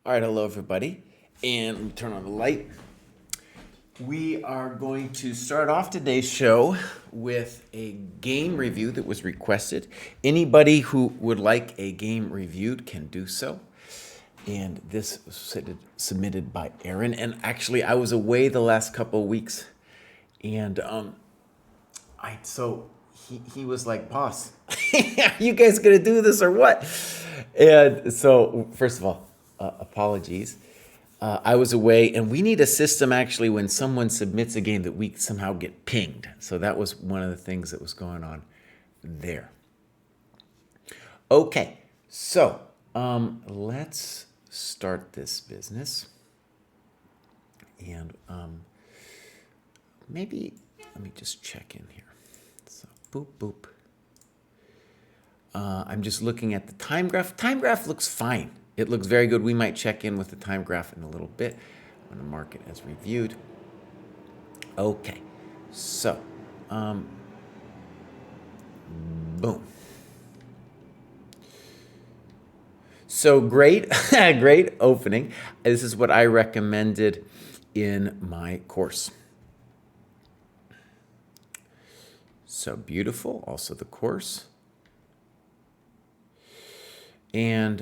All right, hello everybody, and let me turn on the light. We are going to start off today's show with a game review that was requested. Anybody who would like a game reviewed can do so. And this was submitted by Aaron. And actually, I was away the last couple of weeks, and he was like, "Boss, are you guys gonna do this or what?" And so, first of all, apologies. I was away, and we need a system actually when someone submits a game that we somehow get pinged. So that was one of the things that was going on there. Okay, so let's start this business. And maybe let me just check in here. So boop, boop. I'm just looking at the time graph. Time graph looks fine. It looks very good. We might check in with the time graph in a little bit. I'm going to mark it as reviewed. Okay, so boom. So great, great opening. This is what I recommended in my course. So beautiful. Also the course. And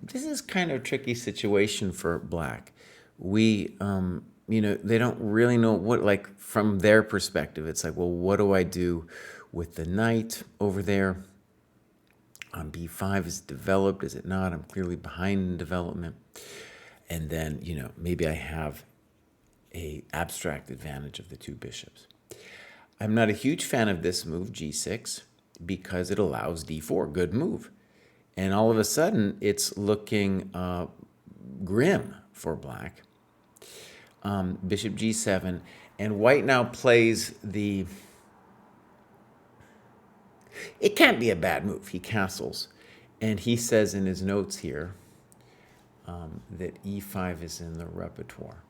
this is kind of a tricky situation for black. We, they don't really know what, like, from their perspective, it's like, well, what do I do with the knight over there? On b5, is it developed? Is it not? I'm clearly behind in development. And then, maybe I have a abstract advantage of the two bishops. I'm not a huge fan of this move, g6, because it allows d4, good move. And all of a sudden, it's looking grim for black. Bishop g7. And white now plays the... It can't be a bad move. He castles. And he says in his notes here that e5 is in the repertoire.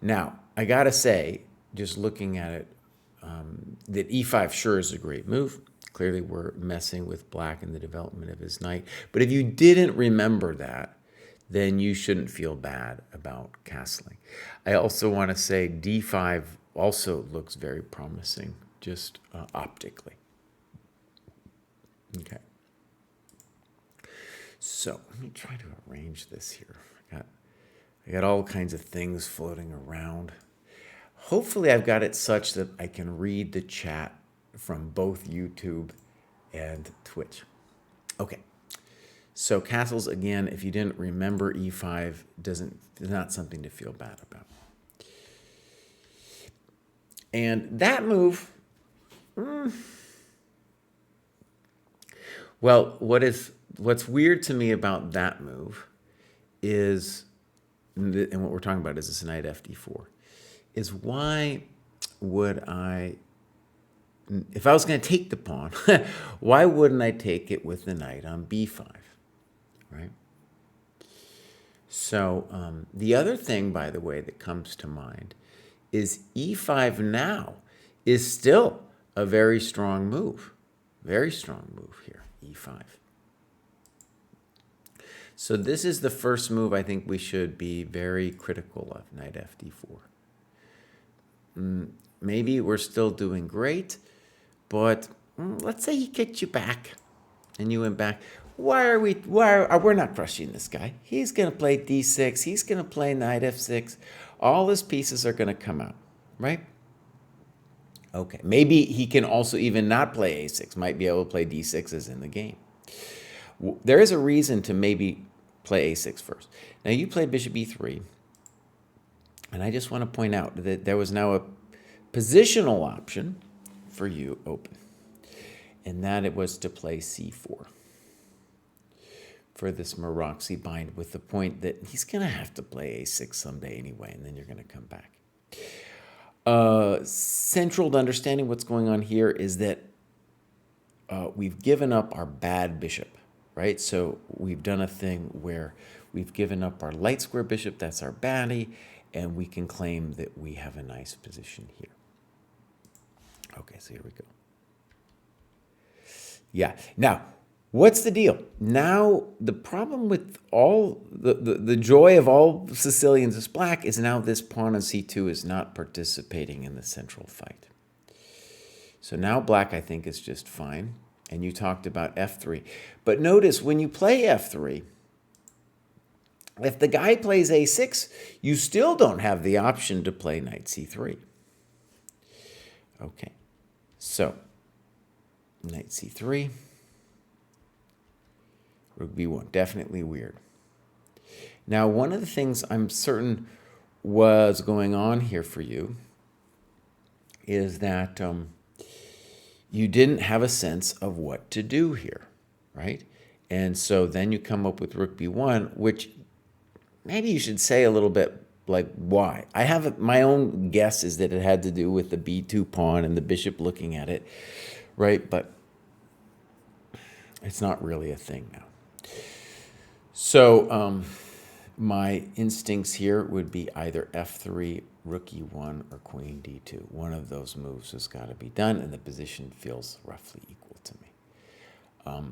Now, I got to say, just looking at it, that e5 sure is a great move. Clearly, we're messing with black in the development of his knight. But if you didn't remember that, then you shouldn't feel bad about castling. I also want to say d5 also looks very promising, just optically. Okay. So let me try to arrange this here. I got all kinds of things floating around. Hopefully, I've got it such that I can read the chat from both YouTube and Twitch. Okay, so castles, again, if you didn't remember, e5 is not something to feel bad about. And that move, well, what's weird to me about that move is, and what we're talking about is this knight fd4, is why would I... If I was going to take the pawn, why wouldn't I take it with the knight on b5, right? So the other thing, by the way, that comes to mind is e5 now is still a very strong move. Very strong move here, e5. So this is the first move I think we should be very critical of, knight fd4. Maybe we're still doing great, but let's say he kicked you back and you went back. We're not crushing this guy. He's going to play d6. He's going to play knight f6. All his pieces are going to come out, right? Okay, maybe he can also even not play a6, might be able to play d6s in the game. There is a reason to maybe play a6 first. Now you played bishop e3, and I just want to point out that there was now a positional option for you open, and that it was to play c4 for this Maroczy bind, with the point that he's going to have to play a6 someday anyway, and then you're going to come back. Central to understanding what's going on here is that we've given up our bad bishop, right? So we've done a thing where we've given up our light square bishop, that's our baddie, and we can claim that we have a nice position here. Okay, so here we go. Yeah, now, What's the deal? Now, the problem with all the joy of all Sicilians as black is now this pawn on c2 is not participating in the central fight. So now black, I think, is just fine. And you talked about f3. But notice when you play f3, if the guy plays a6, you still don't have the option to play knight c3. Okay, so knight c3. Rook b1, definitely weird. Now, one of the things I'm certain was going on here for you is that you didn't have a sense of what to do here, right? And so then you come up with rook b1, which maybe you should say a little bit like why. I have my own guess is that it had to do with the b2 pawn and the bishop looking at it, right? But it's not really a thing now. So my instincts here would be either f3, rook e1, or queen d2. One of those moves has got to be done, and the position feels roughly equal to me.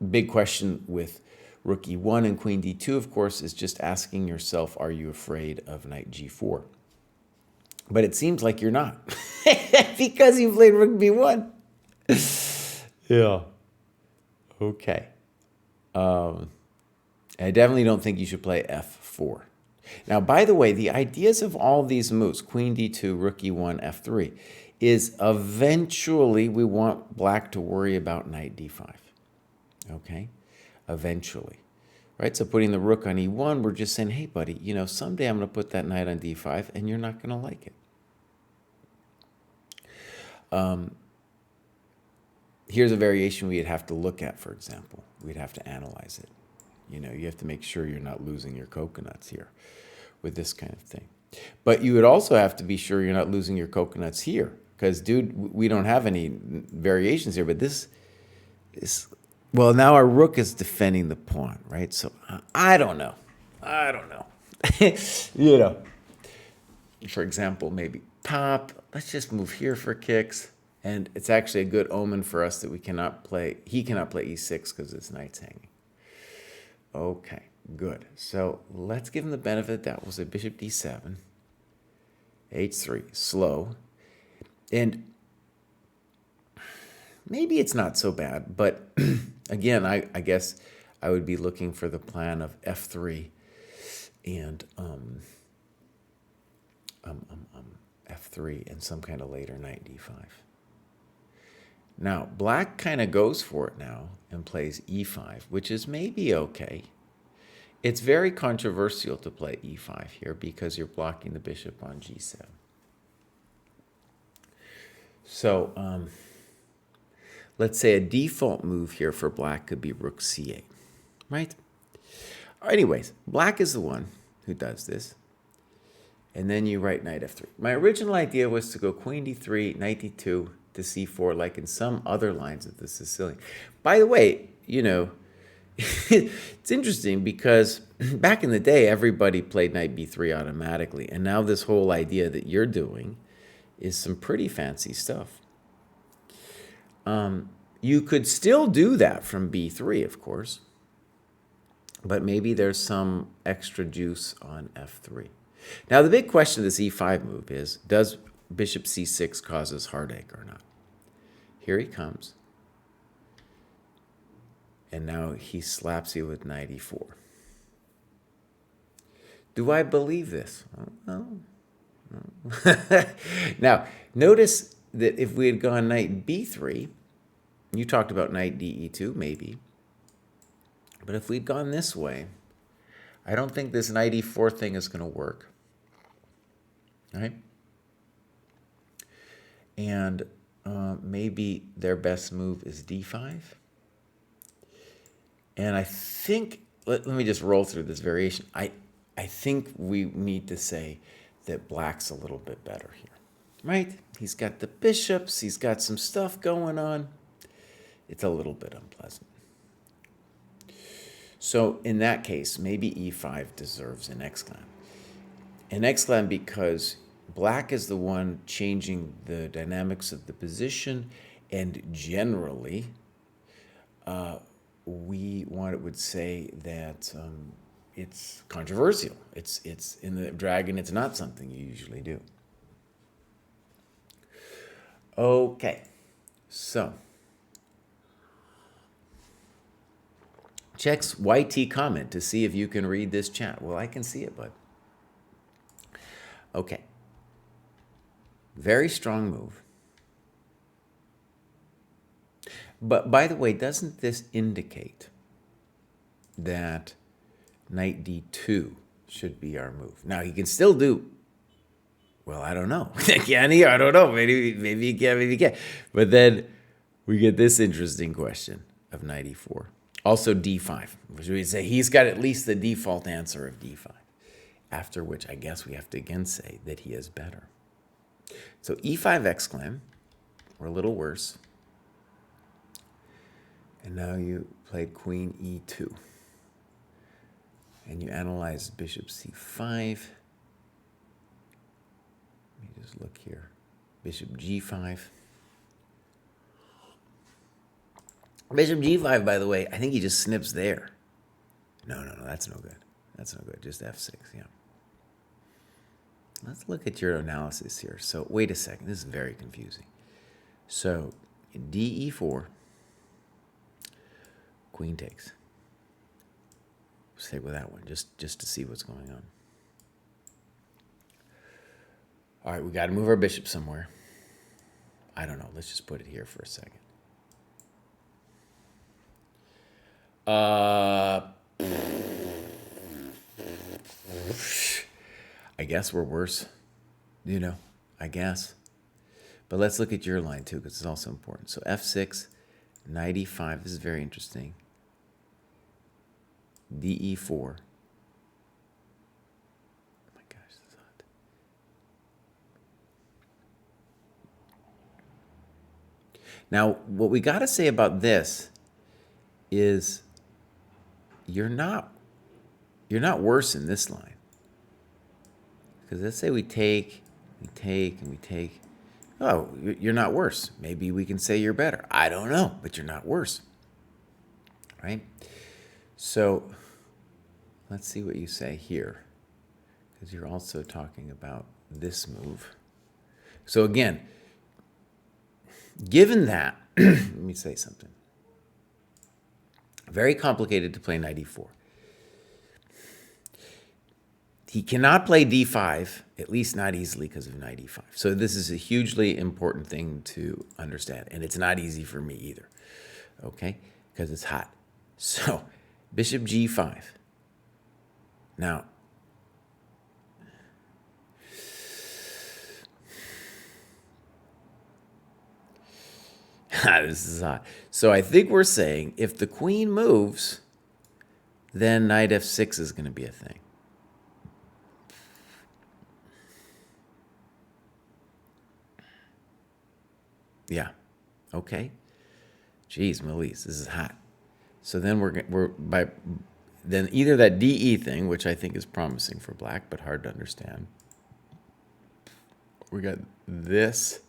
Big question with rook e1 and queen d2, of course, is just asking yourself, are you afraid of knight g4? But it seems like you're not, because you played rook b1. Yeah. Okay. I definitely don't think you should play f4. Now, by the way, the ideas of all these moves, queen d2, rook e1, f3, is eventually we want black to worry about knight d5. Okay? Eventually. Right? So putting the rook on e1, we're just saying, hey, buddy, you know, someday I'm going to put that knight on d5, and you're not going to like it. Here's a variation we'd have to look at, for example. We'd have to analyze it. You know, you have to make sure you're not losing your coconuts here with this kind of thing. But you would also have to be sure you're not losing your coconuts here. Because, dude, we don't have any variations here. But this is, well, now our rook is defending the pawn, right? So I don't know. I don't know. You know, for example, maybe pop. Let's just move here for kicks. And it's actually a good omen for us that we cannot play, he cannot play e6 because his knight's hanging. Okay, good. So let's give him the benefit. That was a bishop d7, h3, slow. And maybe it's not so bad, but again, I guess I would be looking for the plan of f3 and f3 and some kind of later knight d5. Now, black kind of goes for it now and plays e5, which is maybe okay. It's very controversial to play e5 here because you're blocking the bishop on g7. So let's say a default move here for black could be rook c8, right? Anyways, black is the one who does this. And then you write knight f3. My original idea was to go queen d3, knight d2, to c4, like in some other lines of the Sicilian. By the way, you know, it's interesting because back in the day, everybody played knight b3 automatically. And now this whole idea that you're doing is some pretty fancy stuff. You could still do that from b3, of course. But maybe there's some extra juice on f3. Now, the big question of this e5 move is, does bishop c6 causes heartache or not? Here he comes. And now he slaps you with knight e4. Do I believe this? No. Now, notice that if we had gone knight b3, you talked about knight de2, maybe. But if we'd gone this way, I don't think this knight e4 thing is going to work. Right? And maybe their best move is d5. And I think, let me just roll through this variation. I think we need to say that black's a little bit better here. Right? He's got the bishops. He's got some stuff going on. It's a little bit unpleasant. So in that case, maybe e5 deserves an exclam. An exclam because black is the one changing the dynamics of the position, and generally, would say that it's controversial. It's in the dragon. It's not something you usually do. Okay, so checks YT comment to see if you can read this chat. Well, I can see it, bud. Okay. Very strong move. But by the way, doesn't this indicate that knight d2 should be our move? Now, he can still do, well, I don't know. Can he? I don't know. Maybe he can, maybe he can't. But then we get this interesting question of knight e4. Also d5, which we say he's got at least the default answer of d5. After which I guess we have to again say that he is better. So e5 exclam, or a little worse. And now you played queen e2. And you analyze bishop c5. Let me just look here. Bishop g5. Bishop g5, by the way, I think he just snips there. No, that's no good. That's no good. Just f6, yeah. Let's look at your analysis here. So wait a second. This is very confusing. So d e4, queen takes. Stay with that one just to see what's going on. All right, we got to move our bishop somewhere. I don't know. Let's just put it here for a second. I guess we're worse, I guess. But let's look at your line too, because it's also important. So f6, knight e5, this is very interesting. d4. Oh my gosh, this is hot. Now, what we got to say about this is you're not worse in this line. Because let's say we take, and we take. Oh, you're not worse. Maybe we can say you're better. I don't know, but you're not worse. Right? So let's see what you say here. Because you're also talking about this move. So again, given that, let me say something. Very complicated to play knight e4. He cannot play d5, at least not easily because of knight e5. So this is a hugely important thing to understand. And it's not easy for me either, okay? Because it's hot. So bishop g5. Now, this is hot. So I think we're saying if the queen moves, then knight f6 is going to be a thing. Yeah. Okay. Jeez, Melise, this is hot. So then then either that DE thing, which I think is promising for black, but hard to understand. We got this.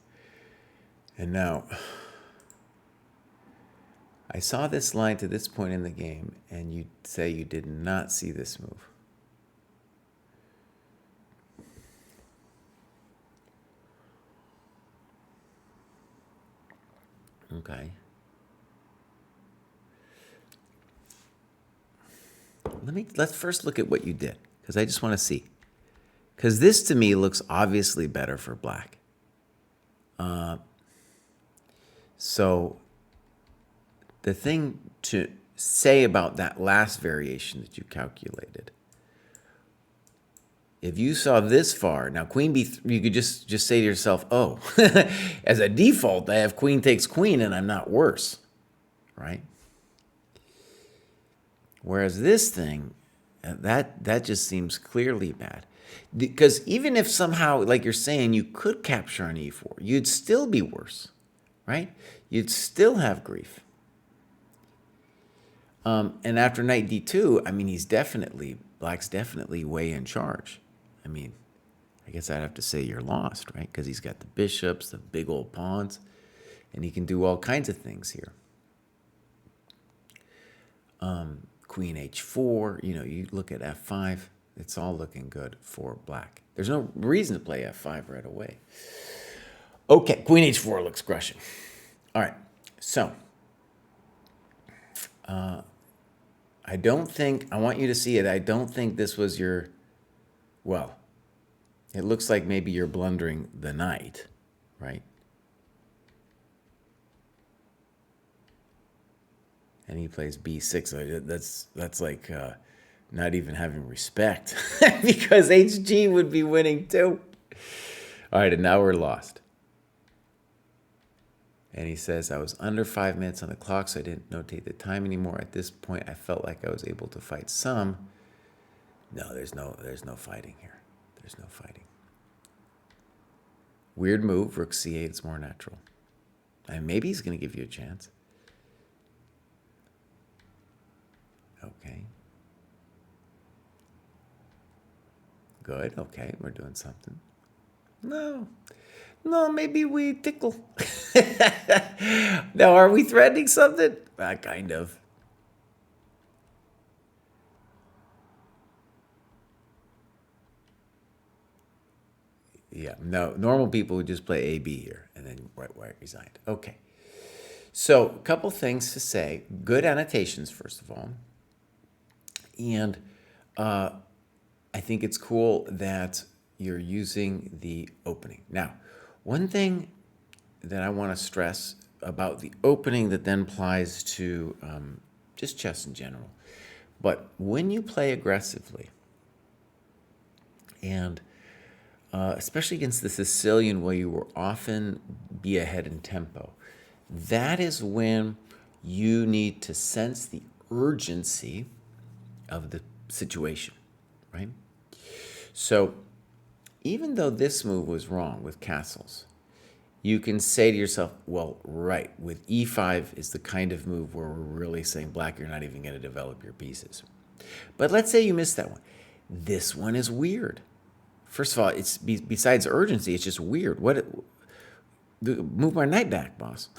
And now I saw this line to this point in the game, and you say you did not see this move. Okay. Let's first look at what you did, because I just want to see. Because this to me looks obviously better for black. So the thing to say about that last variation that you calculated, if you saw this far, now queen b3, you could just say to yourself, oh, as a default, I have queen takes queen and I'm not worse, right? Whereas this thing, that just seems clearly bad. Because even if somehow, like you're saying, you could capture on e4, you'd still be worse, right? You'd still have grief. And after knight d2, I mean, black's definitely way in charge. I mean, I guess I'd have to say you're lost, right? Because he's got the bishops, the big old pawns, and he can do all kinds of things here. Queen h4, you look at f5, it's all looking good for black. There's no reason to play f5 right away. Okay, Queen h4 looks crushing. All right, so I want you to see it. I don't think this was well, it looks like maybe you're blundering the knight, right? And he plays b6. That's like not even having respect because HG would be winning too. All right, and now we're lost. And he says, I was under 5 minutes on the clock, so I didn't notate the time anymore. At this point, I felt like I was able to fight some. No, there's no fighting here. There's no fighting. Weird move, rook c8, it's more natural. And maybe he's going to give you a chance. Okay. Good, okay, we're doing something. No, maybe we tickle. Now, are we threatening something? Kind of. Yeah, no, normal people would just play AB here and then white resigned. Okay. So, a couple things to say. Good annotations, first of all. And I think it's cool that you're using the opening. Now, one thing that I want to stress about the opening that then applies to just chess in general. But when you play aggressively, and especially against the Sicilian, where you will often be ahead in tempo, that is when you need to sense the urgency of the situation, right? So even though this move was wrong with castles, you can say to yourself, well, right, with e5 is the kind of move where we're really saying, black, you're not even going to develop your pieces. But let's say you missed that one. This one is weird. First of all, it's besides urgency, it's just weird. Move my knight back, boss.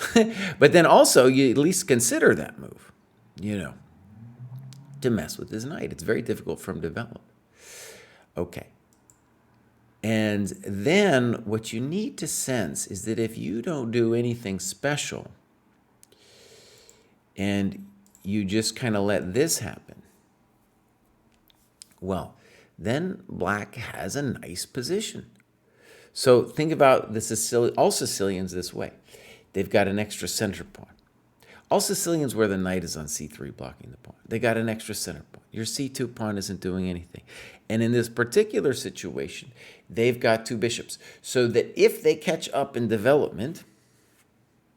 But then also, you at least consider that move, to mess with his knight. It's very difficult for him to develop. Okay. And then what you need to sense is that if you don't do anything special and you just kind of let this happen, well, then black has a nice position. So think about all Sicilians this way. They've got an extra center pawn. All Sicilians where the knight is on c3 blocking the pawn. They got an extra center pawn. Your c2 pawn isn't doing anything. And in this particular situation, they've got two bishops. So that if they catch up in development,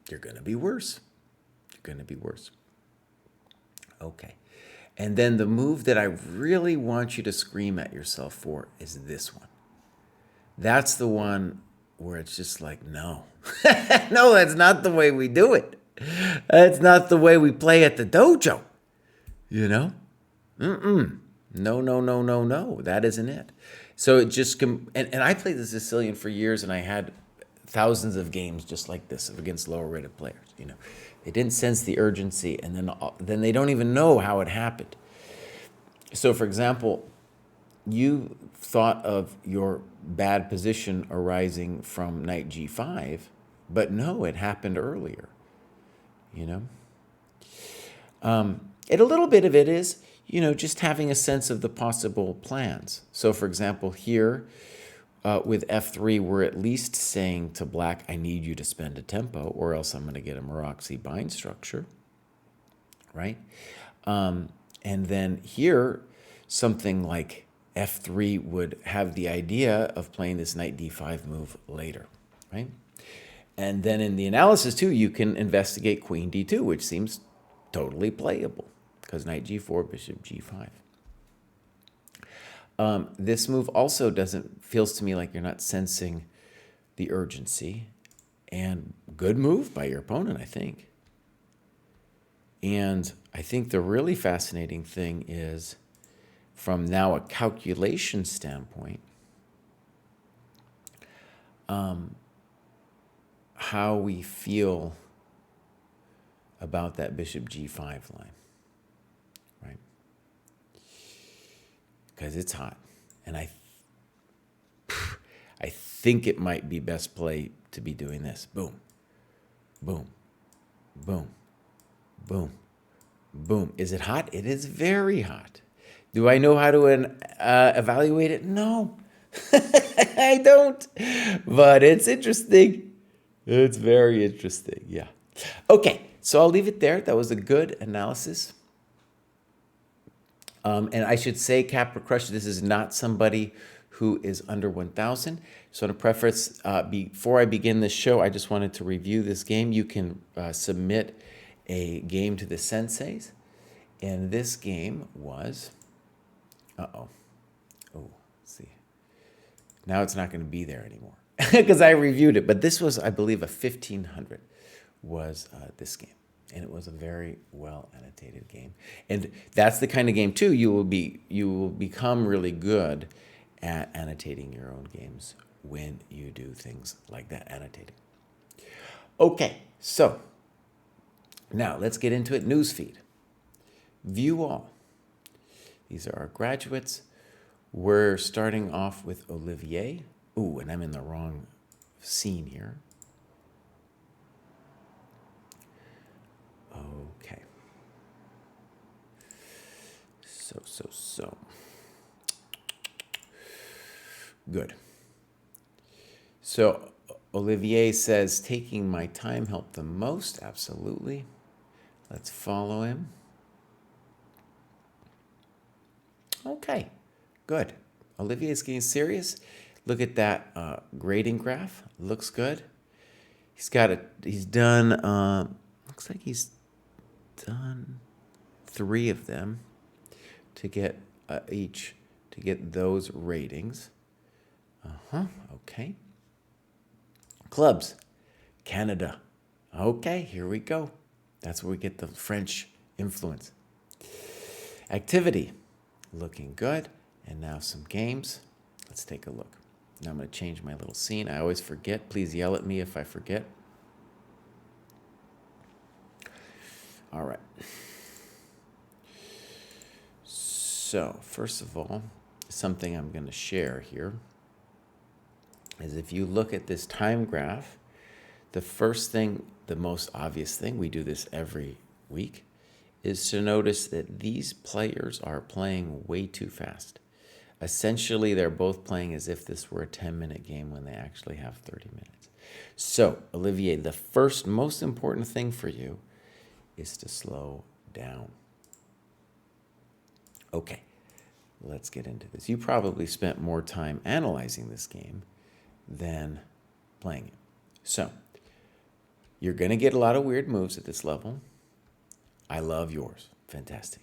you're going to be worse. You're going to be worse. Okay. And then the move that I really want you to scream at yourself for is this one. That's the one where it's just like, no. No, that's not the way we do it. That's not the way we play at the dojo. No. No. That isn't it. So it just, and I played the Sicilian for years, and I had thousands of games just like this against lower rated players. They didn't sense the urgency, and then they don't even know how it happened. So, for example, you thought of your bad position arising from knight g5, but no, it happened earlier. And a little bit of it is, just having a sense of the possible plans. So, for example, here with f3, we're at least saying to black, I need you to spend a tempo, or else I'm going to get a Maroczy bind structure, right? And then here, something like f3 would have the idea of playing this knight d5 move later, right? And then in the analysis, too, you can investigate queen d2, which seems totally playable, because knight g4, bishop g5. This move also feels to me like you're not sensing the urgency. And good move by your opponent, I think. And I think the really fascinating thing is, from now a calculation standpoint, how we feel about that bishop g5 line. because it's hot. And I think it might be best play to be doing this. Boom, boom, boom, boom, boom. Is it hot? It is very hot. Do I know how to evaluate it? No, I don't. But it's interesting. It's very interesting. Yeah. Okay, so I'll leave it there. That was a good analysis. And I should say, Capra Crush, this is not somebody who is under 1,000. So to preface, before I begin this show, I just wanted to review this game. You can submit a game to the senseis. And this game was, let's see. Now it's not going to be there anymore because I reviewed it. But this was, I believe, a 1,500 was this game. And it was a very well annotated game. And that's the kind of game, too, you will become really good at annotating your own games when you do things like that, annotating. Okay, so now let's get into it. Newsfeed. View all. These are our graduates. We're starting off with Olivier. Ooh, and I'm in the wrong scene here. Okay. So. Good. So Olivier says, taking my time helped the most. Absolutely. Let's follow him. Okay, good. Olivier's getting serious. Look at that grading graph. Looks good. He's done, looks like he's done 3 of them to get to get those ratings. Okay. Clubs, Canada. Okay, here we go. That's where we get the French influence. Activity, looking good. And now some games. Let's take a look. Now I'm going to change my little scene. I always forget. Please yell at me if I forget. All right. So, first of all, something I'm going to share here is if you look at this time graph, the first thing, the most obvious thing, we do this every week, is to notice that these players are playing way too fast. Essentially, they're both playing as if this were a 10-minute game when they actually have 30 minutes. So, Olivier, the first most important thing for you is to slow down. Okay, let's get into this. You probably spent more time analyzing this game than playing it. So, you're going to get a lot of weird moves at this level. I love yours. Fantastic.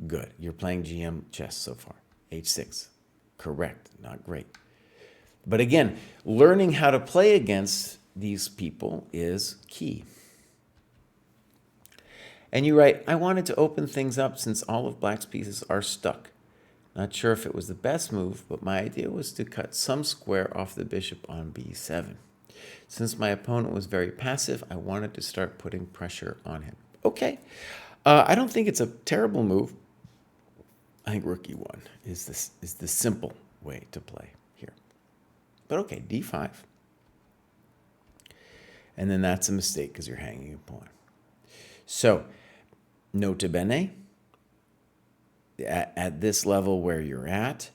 Good. You're playing GM chess so far. H6. Correct. Not great. But again, learning how to play against these people is key. And you write, I wanted to open things up since all of Black's pieces are stuck. Not sure if it was the best move, but my idea was to cut some square off the bishop on b7. Since my opponent was very passive, I wanted to start putting pressure on him. Okay. I don't think it's a terrible move. I think rook e1 is the simple way to play here. But okay, d5. And then that's a mistake because you're hanging a pawn. So, nota bene, at this level where you're at,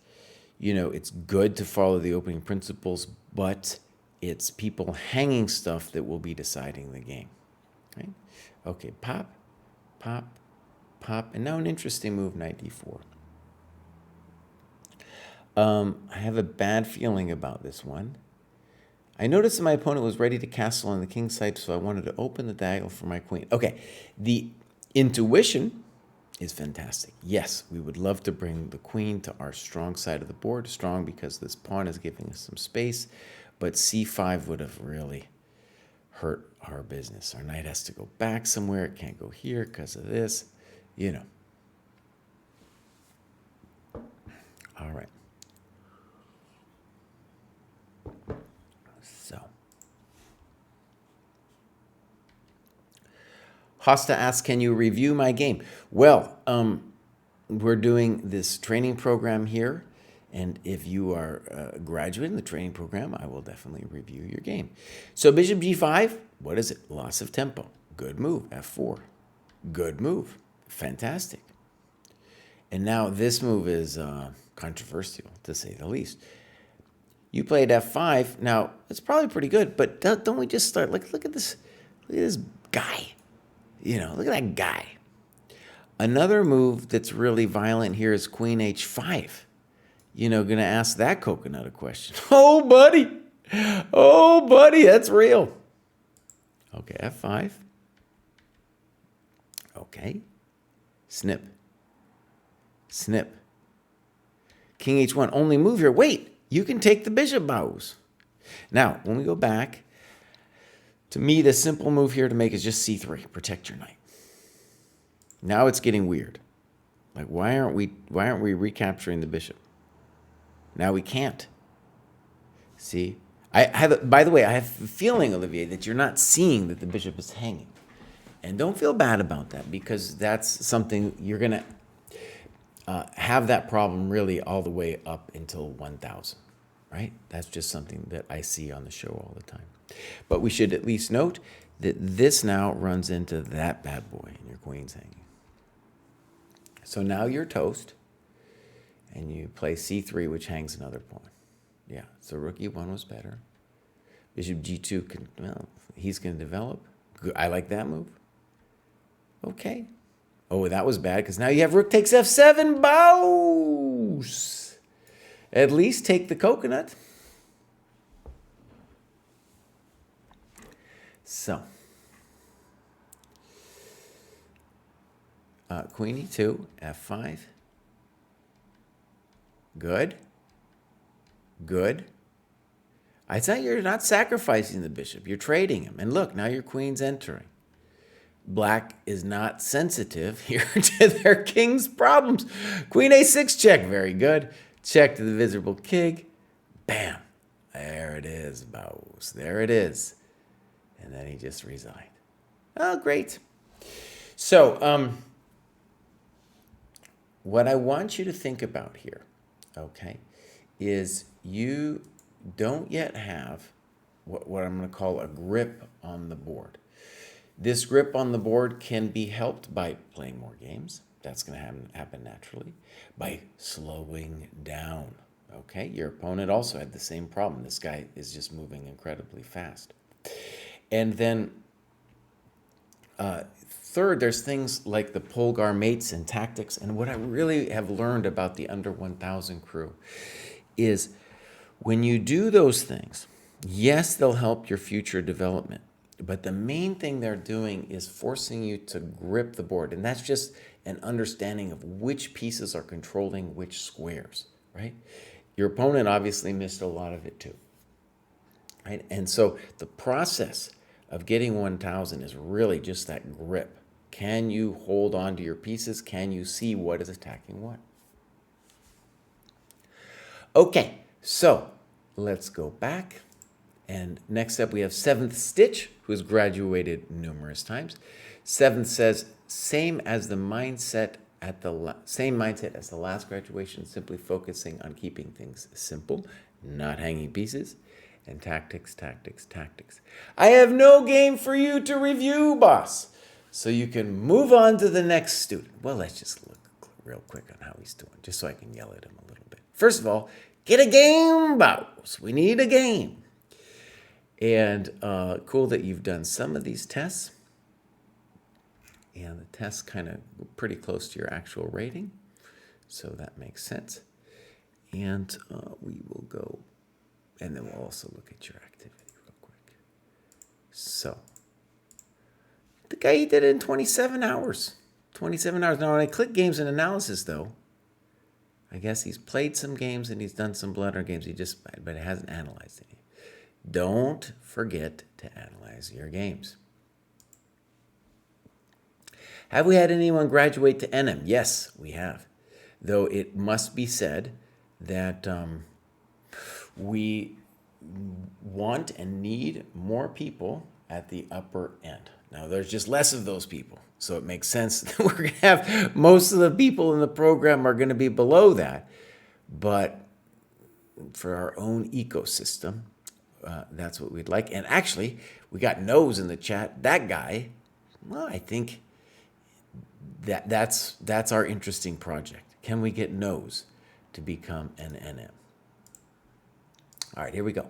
it's good to follow the opening principles, but it's people hanging stuff that will be deciding the game. Right? Okay, pop, pop, pop, and now an interesting move, knight d4. I have a bad feeling about this one. I noticed that my opponent was ready to castle on the king side, so I wanted to open the diagonal for my queen. Okay, the intuition is fantastic. Yes, we would love to bring the queen to our strong side of the board. Strong because this pawn is giving us some space, but c5 would have really hurt our business. Our knight has to go back somewhere. It can't go here because of this, All right. So, Hosta asks, can you review my game? Well, we're doing this training program here. And if you are a graduate in the training program, I will definitely review your game. So bishop g5, what is it? Loss of tempo. Good move, f4. Good move. Fantastic. And now this move is controversial, to say the least. You played f5. Now, it's probably pretty good, but don't we just start? Look at this. Look at this guy. Look at that guy. Another move that's really violent here is queen h5. Going to ask that coconut a question. Oh, buddy. Oh, buddy, that's real. Okay, f5. Okay. Snip. Snip. King h1. Only move here. Wait, you can take the bishop bows. Now, when we go back, to me, the simple move here to make is just c3. Protect your knight. Now it's getting weird. Like, why aren't we recapturing the bishop? Now we can't. See? By the way, I have a feeling, Olivier, that you're not seeing that the bishop is hanging. And don't feel bad about that, because that's something you're going to have that problem really all the way up until 1000, right? That's just something that I see on the show all the time. But we should at least note that this now runs into that bad boy and your queen's hanging. So now you're toast, and you play c3, which hangs another pawn. Yeah, so rook e1 was better. Bishop g2, he's going to develop. I like that move. Okay. Oh, that was bad, because now you have rook takes f7, bows. At least take the coconut. So, queen e2, f5. Good. Good. I thought you're not sacrificing the bishop. You're trading him. And look, now your queen's entering. Black is not sensitive here to their king's problems. Queen a6 check. Very good. Check to the visible king. Bam. There it is, bows. There it is. And then he just resigned. Oh, great. So, what I want you to think about here, okay, is you don't yet have what I'm going to call a grip on the board. This grip on the board can be helped by playing more games. That's going to happen naturally. By slowing down, okay? Your opponent also had the same problem. This guy is just moving incredibly fast. And then third, there's things like the Polgar mates and tactics. And what I really have learned about the under 1000 crew is when you do those things, yes, they'll help your future development. But the main thing they're doing is forcing you to grip the board. And that's just an understanding of which pieces are controlling which squares, right? Your opponent obviously missed a lot of it too, right? And so the process of getting 1000 is really just that grip. Can you hold on to your pieces? Can you see what is attacking what? Okay, so let's go back. And next up we have 7th Stitch, who has graduated numerous times. 7th says, same as the mindset at the same mindset as the last graduation, simply focusing on keeping things simple, not hanging pieces, and tactics, tactics, tactics. I have no game for you to review, boss. So you can move on to the next student. Well, let's just look real quick on how he's doing, just so I can yell at him a little bit. First of all, get a game, boss. We need a game. And cool that you've done some of these tests. And the tests kind of pretty close to your actual rating. So that makes sense. And we will go, and then we'll also look at your activity real quick. So, the guy, he did it in 27 hours. 27 hours. Now, when I click games and analysis, though, I guess he's played some games and he's done some blender games. But he hasn't analyzed any. Don't forget to analyze your games. Have we had anyone graduate to NM? Yes, we have. Though it must be said that we want and need more people at the upper end. Now, there's just less of those people. So it makes sense that we're going to have most of the people in the program are going to be below that. But for our own ecosystem, that's what we'd like. And actually, we got Nose in the chat. That guy, well, I think that's our interesting project. Can we get Nose to become an NM? All right, here we go.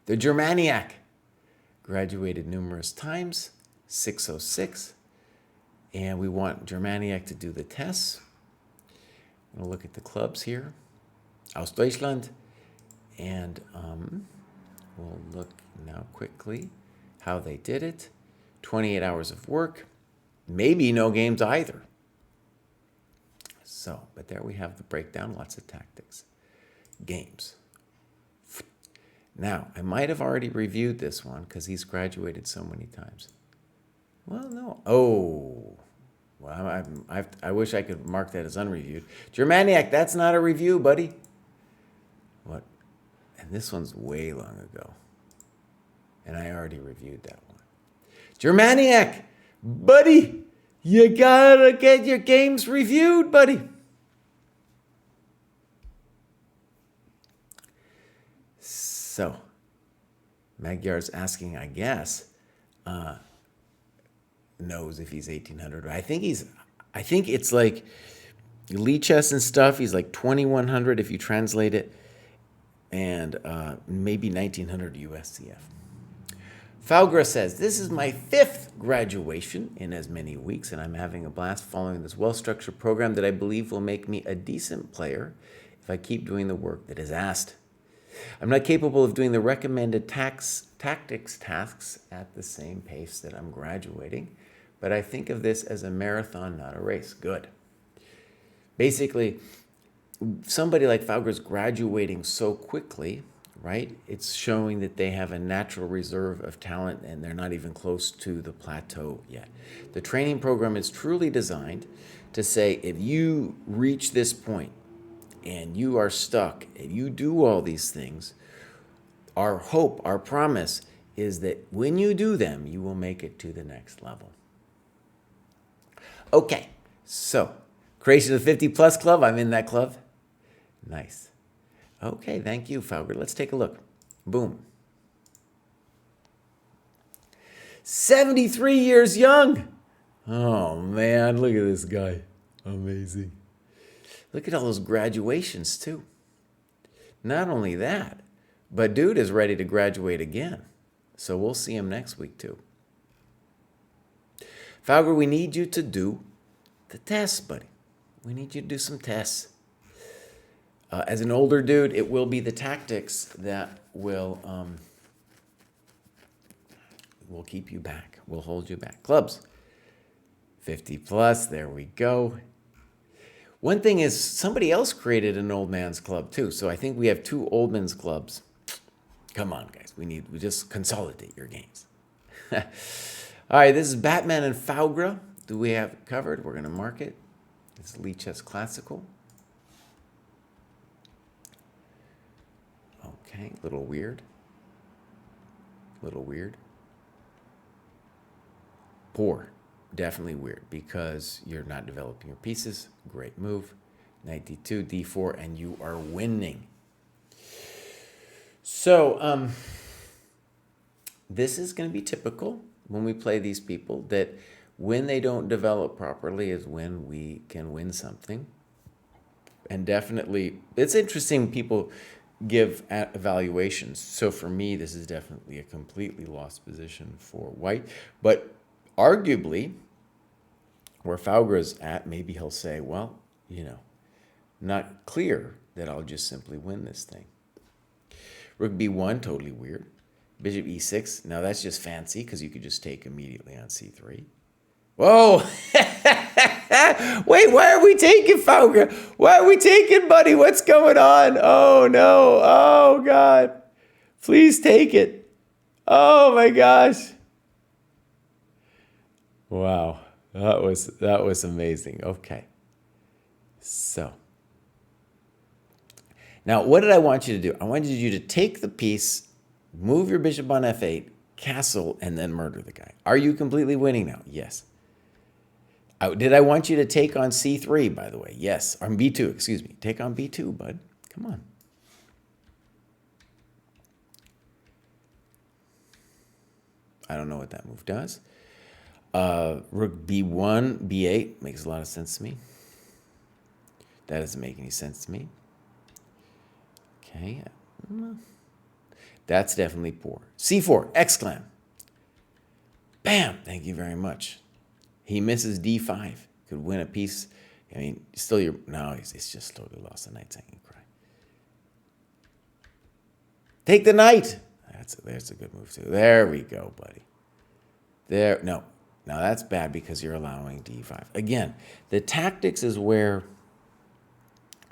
The Germaniac graduated numerous times, 606. And we want Germaniac to do the tests. We'll look at the clubs here. Aus Deutschland. And we'll look now quickly how they did it. 28 hours of work. Maybe no games either. So, but there we have the breakdown. Lots of tactics. Games. Now, I might have already reviewed this one because he's graduated so many times. Well, no. Oh, well, I wish I could mark that as unreviewed. Germaniac, that's not a review, buddy. What? And this one's way long ago. And I already reviewed that one. Germaniac, buddy, you gotta get your games reviewed, buddy. So, Magyar's asking, I guess, knows if he's 1800. I think it's like Lee chess and stuff. He's like 2100 if you translate it, and maybe 1900 USCF. Falgra says, this is my 5th graduation in as many weeks, and I'm having a blast following this well-structured program that I believe will make me a decent player if I keep doing the work that is asked. I'm not capable of doing the recommended tactics tasks at the same pace that I'm graduating, but I think of this as a marathon, not a race. Good. Basically, somebody like Falgra's graduating so quickly, right? It's showing that they have a natural reserve of talent and they're not even close to the plateau yet. The training program is truly designed to say, if you reach this point and you are stuck and you do all these things, our hope, our promise is that when you do them, you will make it to the next level. Okay, so creation of the 50 Plus Club. I'm in that club. Nice. Okay, thank you, Falger. Let's take a look. Boom. 73 years young. Oh, man, look at this guy. Amazing. Look at all those graduations, too. Not only that, but dude is ready to graduate again. So we'll see him next week, too. Falger, we need you to do the tests, buddy. We need you to do some tests. As an older dude, it will be the tactics that will keep you back, will hold you back. Clubs, 50 plus, there we go. One thing is, somebody else created an old man's club too. So I think we have 2 old men's clubs. Come on, guys. We just consolidate your games. All right, this is Batman and Falgra. Do we have it covered? We're going to mark it. This is Lee Chess Classical. Okay, a little weird. Poor. Definitely weird because you're not developing your pieces. Great move. Knight d2, d4, and you are winning. So this is going to be typical when we play these people, that when they don't develop properly is when we can win something. And definitely, it's interesting people give evaluations. So for me, this is definitely a completely lost position for white. But arguably, where Falgra's at, maybe he'll say, well, not clear that I'll just simply win this thing. Rook b1, totally weird. Bishop e6, now that's just fancy because you could just take immediately on c3. Whoa! Wait, why are we taking, Falgra? Why are we taking, buddy? What's going on? Oh, no. Oh, God. Please take it. Oh, my gosh. Wow. That was amazing. Okay. So. Now, what did I want you to do? I wanted you to take the piece, move your bishop on f8, castle and then murder the guy. Are you completely winning now? Yes. Did I want you to take on c3, by the way? Yes. Or b2, excuse me. Take on b2, bud. Come on. I don't know what that move does. Rook b1, b8 makes a lot of sense to me. That doesn't make any sense to me. Okay. That's definitely poor. c4, exclam. Bam! Thank you very much. He misses d5. Could win a piece. I mean, still no, he's just totally lost the knight's hanging cry. Take the knight. There's a good move too. There we go, buddy. There, no. Now that's bad because you're allowing d5. Again, the tactics is where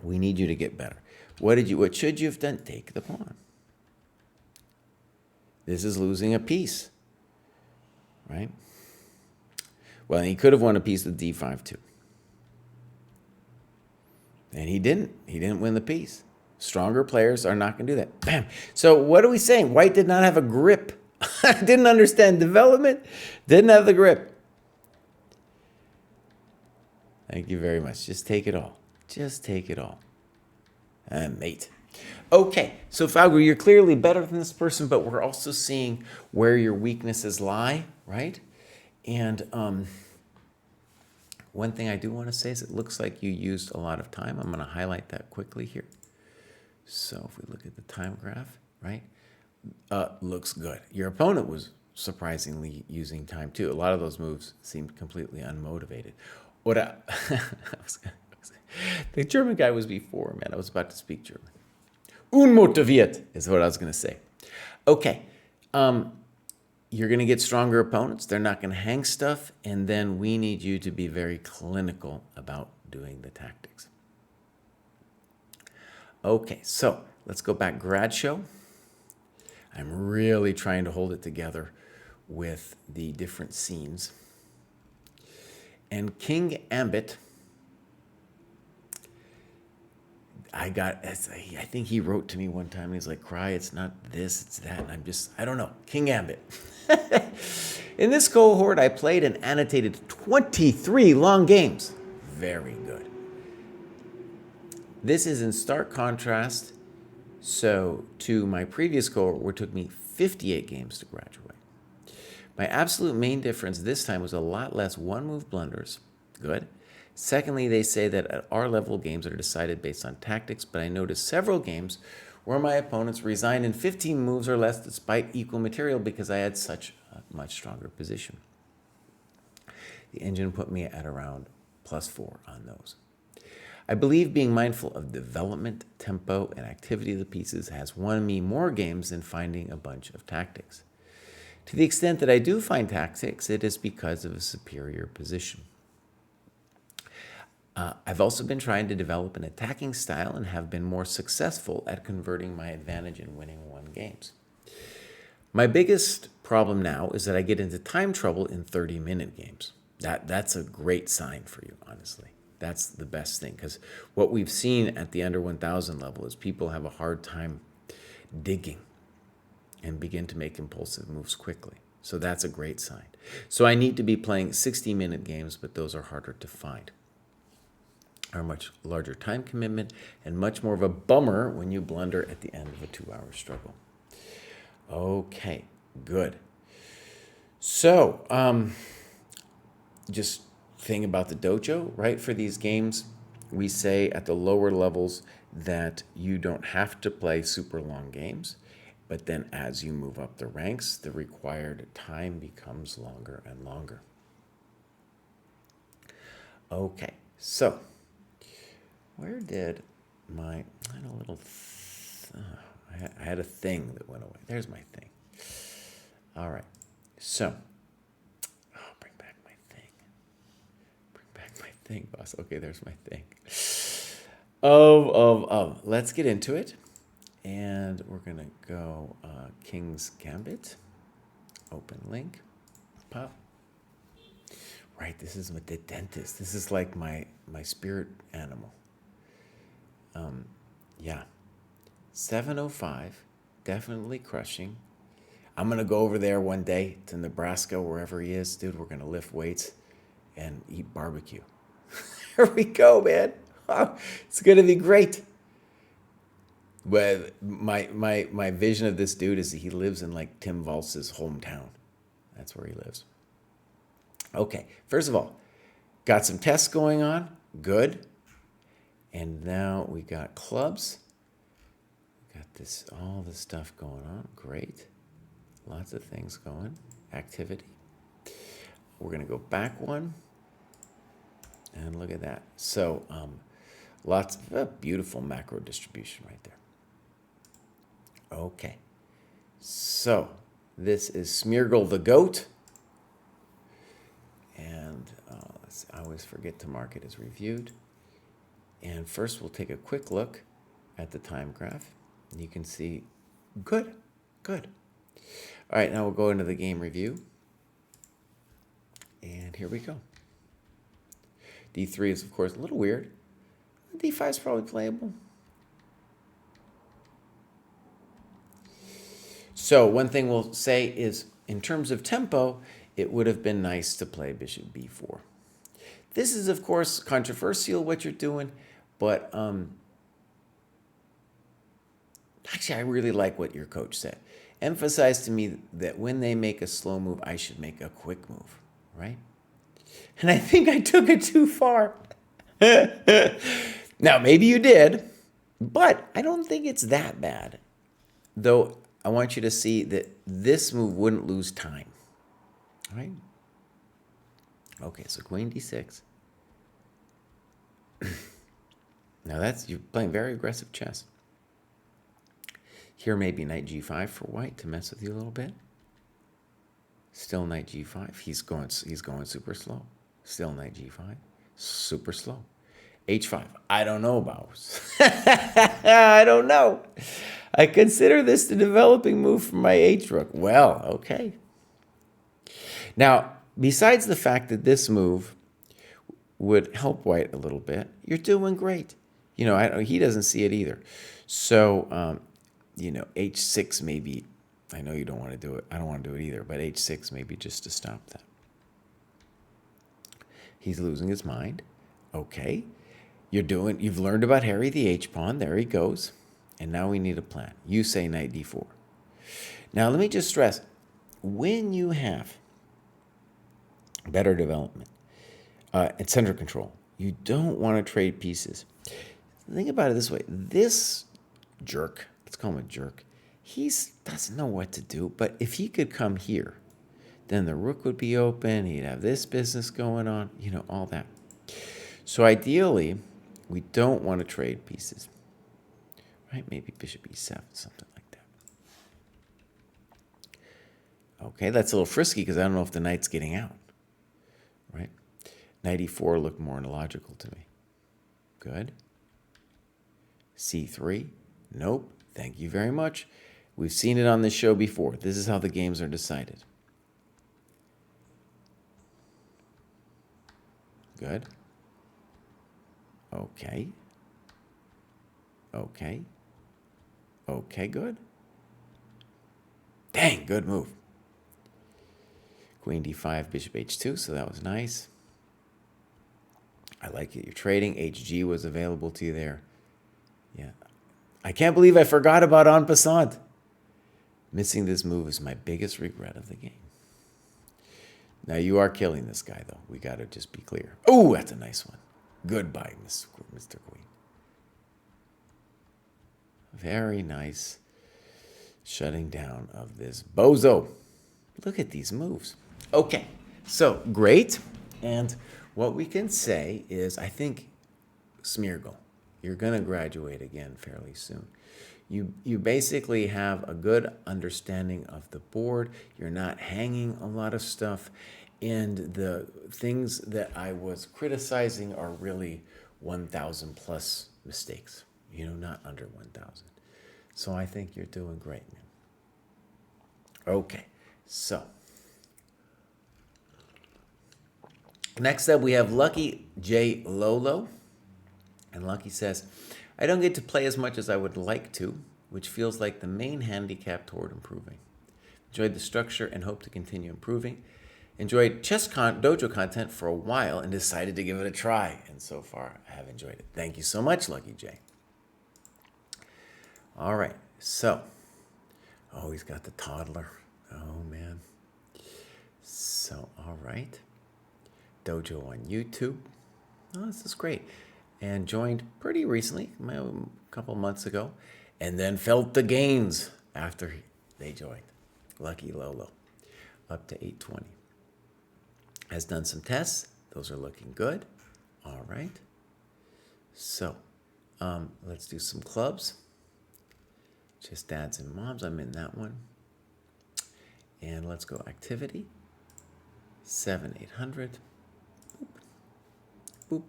we need you to get better. What should you have done? Take the pawn. This is losing a piece, right? Well, he could have won a piece with d5 too. And he didn't. He didn't win the piece. Stronger players are not going to do that. Bam. So what are we saying? White did not have a grip. Didn't understand development. Didn't have the grip. Thank you very much. Just take it all. Just take it all. And mate. Okay, so Falgor, you're clearly better than this person, but we're also seeing where your weaknesses lie, right? And one thing I do want to say is it looks like you used a lot of time. I'm going to highlight that quickly here. So if we look at the time graph, right, looks good. Your opponent was surprisingly using time too. A lot of those moves seemed completely unmotivated. The German guy was before, man. I was about to speak German. Unmotiviert is what I was going to say. Okay. You're going to get stronger opponents. They're not going to hang stuff. And then we need you to be very clinical about doing the tactics. Okay, so let's go back. Grad show. I'm really trying to hold it together with the different scenes. And King Ambit, I think he wrote to me one time. He's like, Kraai, it's not this, it's that. And I don't know. King Ambit. In this cohort, I played and annotated 23 long games. Very good. This is in stark contrast to my previous cohort, where it took me 58 games to graduate. My absolute main difference this time was a lot less one-move blunders. Good. Secondly, they say that at our level, games are decided based on tactics, but I noticed several games where my opponents resigned in 15 moves or less despite equal material because I had such a much stronger position. The engine put me at around +4 on those. I believe being mindful of development, tempo, and activity of the pieces has won me more games than finding a bunch of tactics. To the extent that I do find tactics, it is because of a superior position. I've also been trying to develop an attacking style and have been more successful at converting my advantage in winning one games. My biggest problem now is that I get into time trouble in 30-minute games. That's a great sign for you, honestly. That's the best thing, because what we've seen at the under 1,000 level is people have a hard time digging and begin to make impulsive moves quickly. So that's a great sign. So I need to be playing 60-minute games, but those are harder to find. Are much larger time commitment and much more of a bummer when you blunder at the end of a 2-hour struggle. Okay, good. So, just thing about the dojo, right? For these games, we say at the lower levels that you don't have to play super long games, but then as you move up the ranks, the required time becomes longer and longer. Okay, so where did my, I had a little, I had a thing that went away. There's my thing. All right, so, bring back my thing. Bring back my thing, boss. Okay, there's my thing. Let's get into it. And we're gonna go King's Gambit. Open link. Pop. Right, this is with the dentist. This is like my spirit animal. Yeah. 705, definitely crushing. I'm going to go over there one day to Nebraska, wherever he is. Dude, we're going to lift weights and eat barbecue. Here we go, man. Oh, it's going to be great. But my vision of this dude is that he lives in like Tim Vals's hometown. That's where he lives. Okay, first of all, got some tests going on. Good. And now we got clubs. Got all this stuff going on. Great. Lots of things going. Activity. We're going to go back one. And look at that. So lots of beautiful macro distribution right there. Okay. So this is Smeargle the Goat. And I always forget to mark it as reviewed. And first we'll take a quick look at the time graph. And you can see, good. All right, now we'll go into the game review. And here we go. D3 is, of course, a little weird. D5 is probably playable. So one thing we'll say is, in terms of tempo, it would have been nice to play bishop b4. This is, of course, controversial, what you're doing, but actually, I really like what your coach said. Emphasize to me that when they make a slow move, I should make a quick move, right? And I think I took it too far. Now, maybe you did, but I don't think it's that bad. Though I want you to see that this move wouldn't lose time, right? Okay, so queen d6. Now you're playing very aggressive chess. Here maybe knight g5 for white to mess with you a little bit. Still knight g5. He's going super slow. Still knight g5. Super slow. h5. I don't know about. I don't know. I consider this the developing move for my h rook. Well, okay. Now, besides the fact that this move would help white a little bit, you're doing great. You know, he doesn't see it either. So, h6 maybe. I know you don't want to do it. I don't want to do it either, but h6 maybe just to stop that. He's losing his mind. Okay. You've learned about Harry the h-pawn. There he goes. And now we need a plan. You say knight d4. Now, let me just stress, when you have better development and center control, you don't want to trade pieces. Think about it this way. This jerk, let's call him a jerk, he doesn't know what to do, but if he could come here, then the rook would be open, he'd have this business going on, all that. So ideally, we don't want to trade pieces. Right? Maybe bishop e7, something like that. Okay, that's a little frisky because I don't know if the knight's getting out. Right? Knight e4 looked more logical to me. Good. c3. Nope. Thank you very much. We've seen it on this show before. This is how the games are decided. Good. Okay. Okay, good. Dang, good move. Queen d5, bishop h2, so that was nice. I like it. You're trading. hg was available to you there. Yeah. I can't believe I forgot about en passant. Missing this move is my biggest regret of the game. Now, you are killing this guy, though. We got to just be clear. Oh, that's a nice one. Goodbye, Mr. Queen. Very nice shutting down of this bozo. Look at these moves. Okay, so great. And what we can say is, I think, Smeargle, you're going to graduate again fairly soon. You basically have a good understanding of the board. You're not hanging a lot of stuff. And the things that I was criticizing are really 1,000 plus mistakes. Not under 1,000. So I think you're doing great, man. Okay, so next up we have Lucky J. Lolo. And Lucky says, I don't get to play as much as I would like to, which feels like the main handicap toward improving. Enjoyed the structure and hope to continue improving. Enjoyed Dojo content for a while and decided to give it a try. And so far, I have enjoyed it. Thank you so much, Lucky J. All right, so, oh, he's got the toddler. Oh, man. So, all right. Dojo on YouTube. Oh, this is great. And joined pretty recently, a couple months ago, and then felt the gains after they joined. Lucky Lolo, up to 820. Has done some tests. Those are looking good. All right. So, let's do some clubs. Just dads and moms. I'm in that one. And let's go activity. 7-800. Boop. Boop.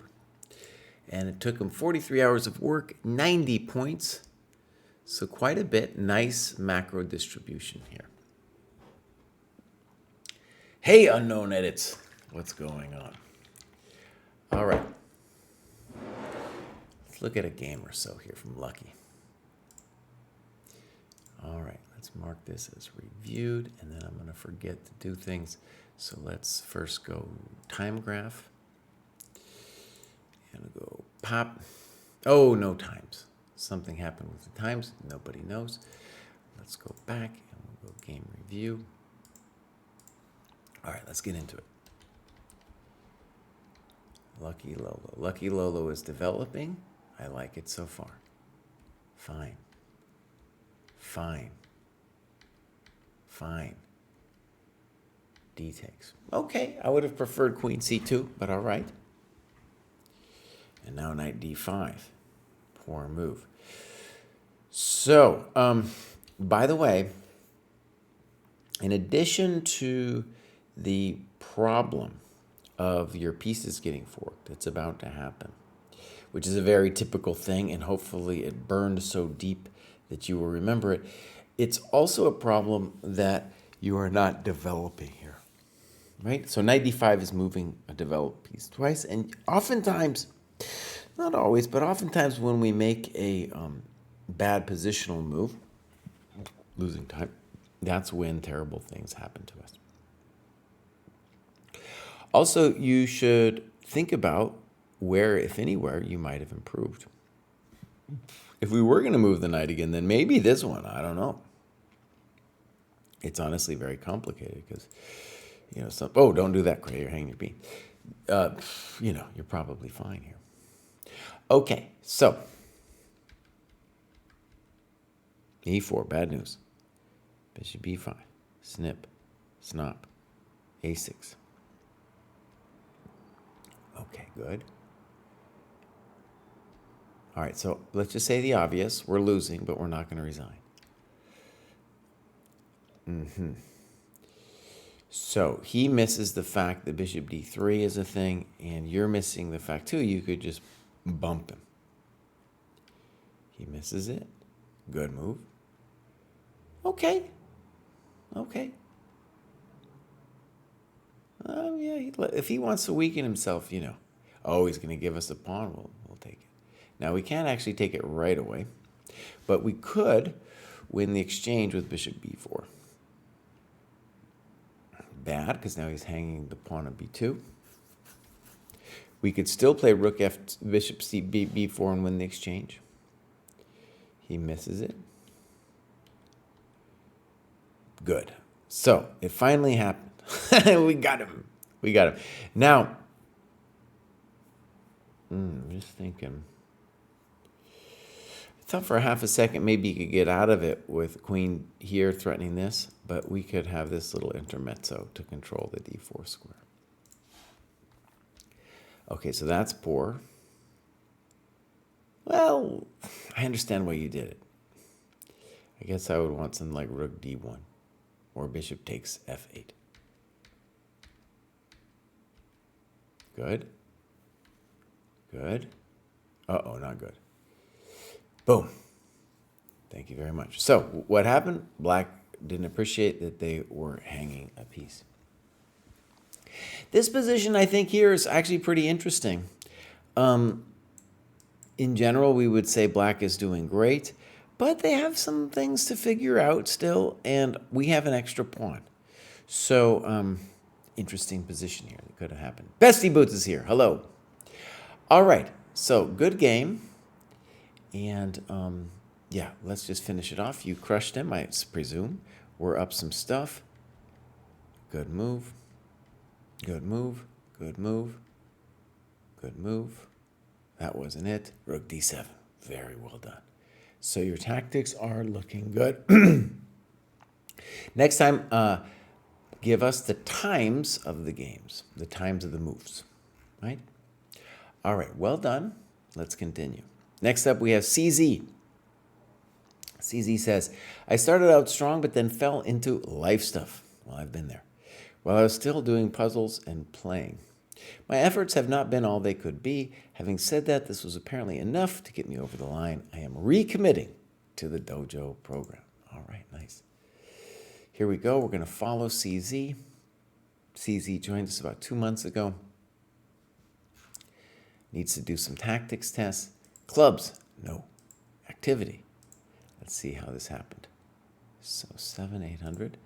And it took him 43 hours of work, 90 points. So quite a bit. Nice macro distribution here. Hey, Unknown Edits. What's going on? All right. Let's look at a game or so here from Lucky. All right, let's mark this as reviewed, and then I'm going to forget to do things. So let's first go time graph. And we'll go pop. Oh, no times. Something happened with the times. Nobody knows. Let's go back, and we'll go game review. All right, let's get into it. Lucky Lolo. Lucky Lolo is developing. I like it so far. Fine. Fine. Fine. D takes. Okay, I would have preferred Queen C2, but all right. And now Knight D5. Poor move. So, by the way, in addition to the problem of your pieces getting forked, it's about to happen, which is a very typical thing, and hopefully it burned so deep that you will remember it. It's also a problem that you are not developing here, right? So Knight D5 is moving a developed piece twice, and oftentimes, not always, but oftentimes when we make a bad positional move, losing time, that's when terrible things happen to us. Also, you should think about where, if anywhere, you might have improved. If we were going to move the knight again, then maybe this one. I don't know. It's honestly very complicated because, oh, don't do that, Kraai. You're hanging your bean. You're probably fine here. Okay, so E4, bad news. Bishop B5, snip, snop, A6. Okay, good. All right, so let's just say the obvious. We're losing, but we're not going to resign. So he misses the fact that Bishop D3 is a thing, and you're missing the fact, too, you could just bump him. He misses it. Good move. Okay. Okay. Yeah, if he wants to weaken himself, oh, he's going to give us a pawn, we'll take it. Now, we can't actually take it right away, but we could win the exchange with Bishop B4. Bad, because now he's hanging the pawn on B2. We could still play Rook F, Bishop C, B4 and win the exchange. He misses it. Good. So, it finally happened. We got him. We got him. Now, I'm just thinking. I thought for a half a second maybe you could get out of it with queen here threatening this, but we could have this little intermezzo to control the D4 square. Okay, so that's poor. Well, I understand why you did it. I guess I would want something like Rook D1 or Bishop takes F8. Good. Good. Uh-oh, not good. Boom. Thank you very much. So what happened? Black didn't appreciate that they were hanging a piece. This position, I think, here is actually pretty interesting. In general, we would say black is doing great. But they have some things to figure out still, and we have an extra pawn. So, interesting position here that could have happened. Bestie Boots is here. Hello. All right. So, good game. And, yeah, let's just finish it off. You crushed him, I presume. We're up some stuff. Good move. Good move. Good move. Good move. That wasn't it. Rook d7. Very well done. So your tactics are looking good. Next time, give us the times of the games, the times of the moves, right? All right, well done. Let's continue. Next up, we have CZ. CZ says, I started out strong, but then fell into life stuff. Well, I've been there. While I was still doing puzzles and playing. My efforts have not been all they could be. Having said that, this was apparently enough to get me over the line. I am recommitting to the dojo program. All right, nice. Here we go. We're going to follow CZ. CZ joined us about 2 months ago. Needs to do some tactics tests. Clubs, no. Activity. Let's see how this happened. So 800.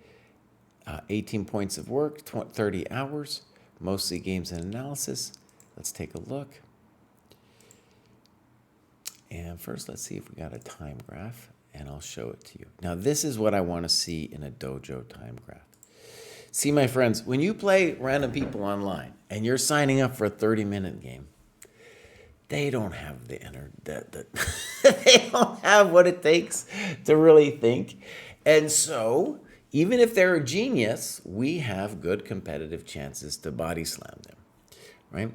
18 points of work, 30 hours, mostly games and analysis. Let's take a look. And first, let's see if we got a time graph, and I'll show it to you. Now, this is what I want to see in a dojo time graph. See, my friends, when you play random people online and you're signing up for a 30-minute game, they don't have the they don't have what it takes to really think. And so, even if they're a genius, we have good competitive chances to body slam them, right?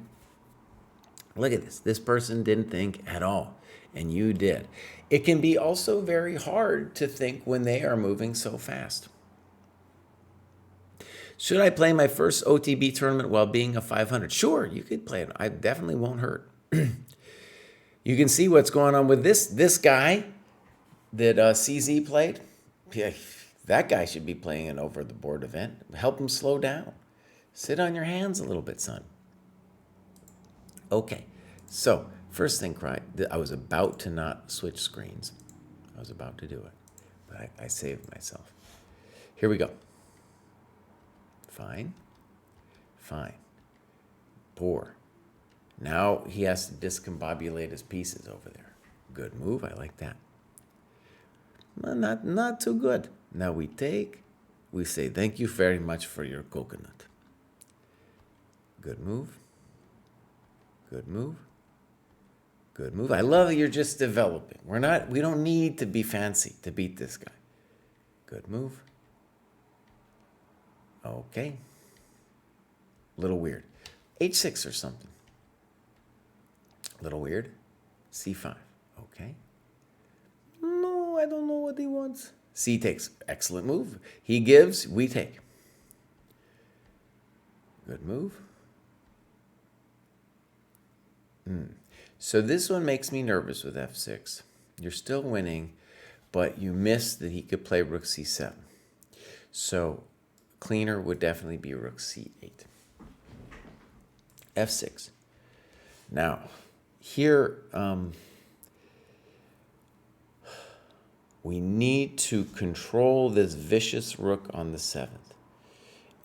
Look at this. This person didn't think at all, and you did. It can be also very hard to think when they are moving so fast. Should I play my first OTB tournament while being a 500? Sure, you could play it. I definitely won't hurt. You can see what's going on with this guy that CZ played. Yeah, that guy should be playing an over-the-board event. Help him slow down. Sit on your hands a little bit, son. Okay, so first thing, Kraai, I was about to not switch screens. I was about to do it, but I saved myself. Here we go. Fine. Fine. Poor. Now he has to discombobulate his pieces over there. Good move. I like that. Well, not too good. Now we take. We say thank you very much for your coconut. Good move. Good move. Good move. I love that you're just developing. We don't need to be fancy to beat this guy. Good move. Okay. Little weird. H6 or something. Little weird. C5. Okay. No, I don't know what he wants. C takes. Excellent move. He gives, we take. Good move. So this one makes me nervous with F6. You're still winning, but you missed that he could play Rook C7. So cleaner would definitely be Rook C8. F6. Now, here we need to control this vicious rook on the 7th.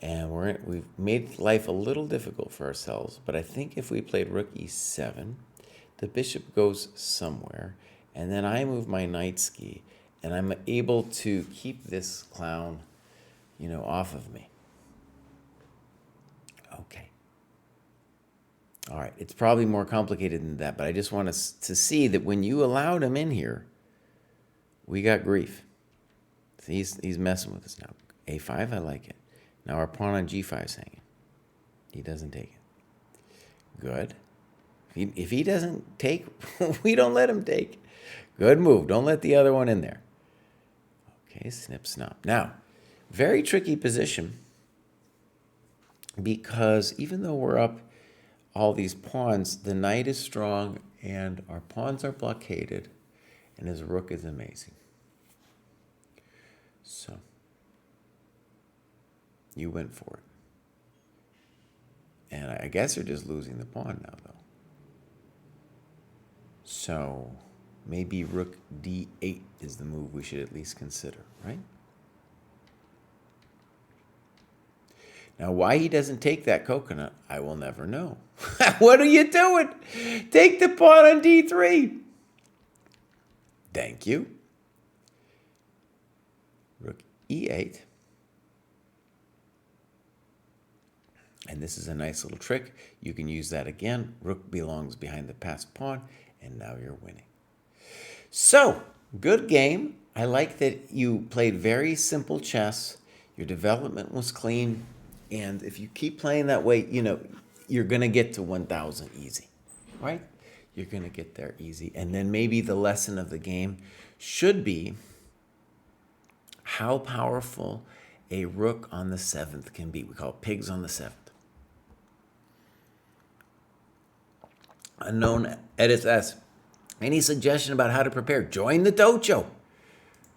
And we've made life a little difficult for ourselves, but I think if we played Rook E7, the bishop goes somewhere, and then I move my knight ski, and I'm able to keep this clown, off of me. Okay. All right, it's probably more complicated than that, but I just want us to see that when you allowed him in here, we got grief. He's messing with us now. A5, I like it. Now our pawn on G5 is hanging. He doesn't take it. Good. If he doesn't take, we don't let him take. Good move. Don't let the other one in there. Okay, snip, snap. Now, very tricky position because even though we're up all these pawns, the knight is strong and our pawns are blockaded and his rook is amazing. So, you went for it. And I guess you're just losing the pawn now, though. So, maybe rook d8 is the move we should at least consider, right? Now, why he doesn't take that coconut, I will never know. What are you doing? Take the pawn on d3. Thank you. Rook e8. And this is a nice little trick. You can use that again. Rook belongs behind the passed pawn, and now you're winning. So, good game. I like that you played very simple chess. Your development was clean. And if you keep playing that way, you know, you're going to get to 1,000 easy, right? You're going to get there easy. And then maybe the lesson of the game should be how powerful a rook on the 7th can be. We call it pigs on the 7th. Unknown Edith S. Any suggestion about how to prepare? Join the dojo.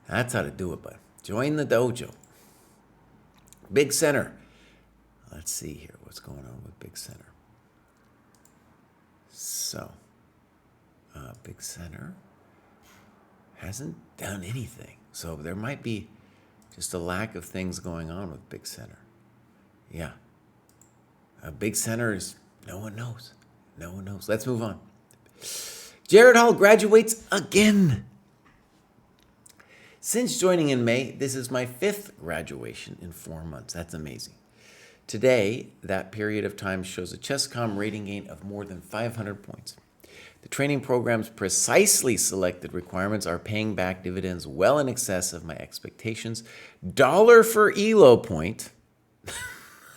That's how to do it, bud. Join the dojo. Big center. Let's see here what's going on with big center. So, big center hasn't done anything. So there might be just a lack of things going on with big center. Yeah. Big center is, no one knows. No one knows. Let's move on. Jared Hall graduates again. Since joining in May, this is my 5th graduation in 4 months. That's amazing. Today, that period of time shows a ChessCom rating gain of more than 500 points. The training program's precisely selected requirements are paying back dividends well in excess of my expectations. Dollar for ELO point.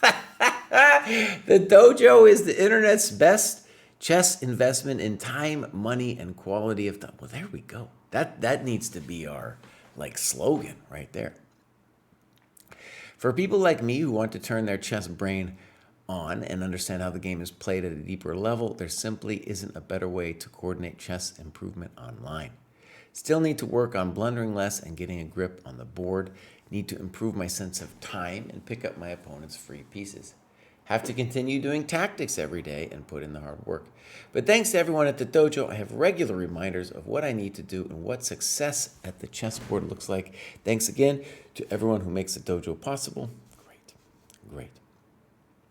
The dojo is the internet's best chess investment in time, money, and quality of time. Well, there we go. That needs to be our slogan right there. For people like me who want to turn their chess brain on and understand how the game is played at a deeper level, there simply isn't a better way to coordinate chess improvement online. Still need to work on blundering less and getting a grip on the board. Need to improve my sense of time and pick up my opponent's free pieces. Have to continue doing tactics every day and put in the hard work. But thanks to everyone at the dojo, I have regular reminders of what I need to do and what success at the chessboard looks like. Thanks again to everyone who makes the dojo possible. Great.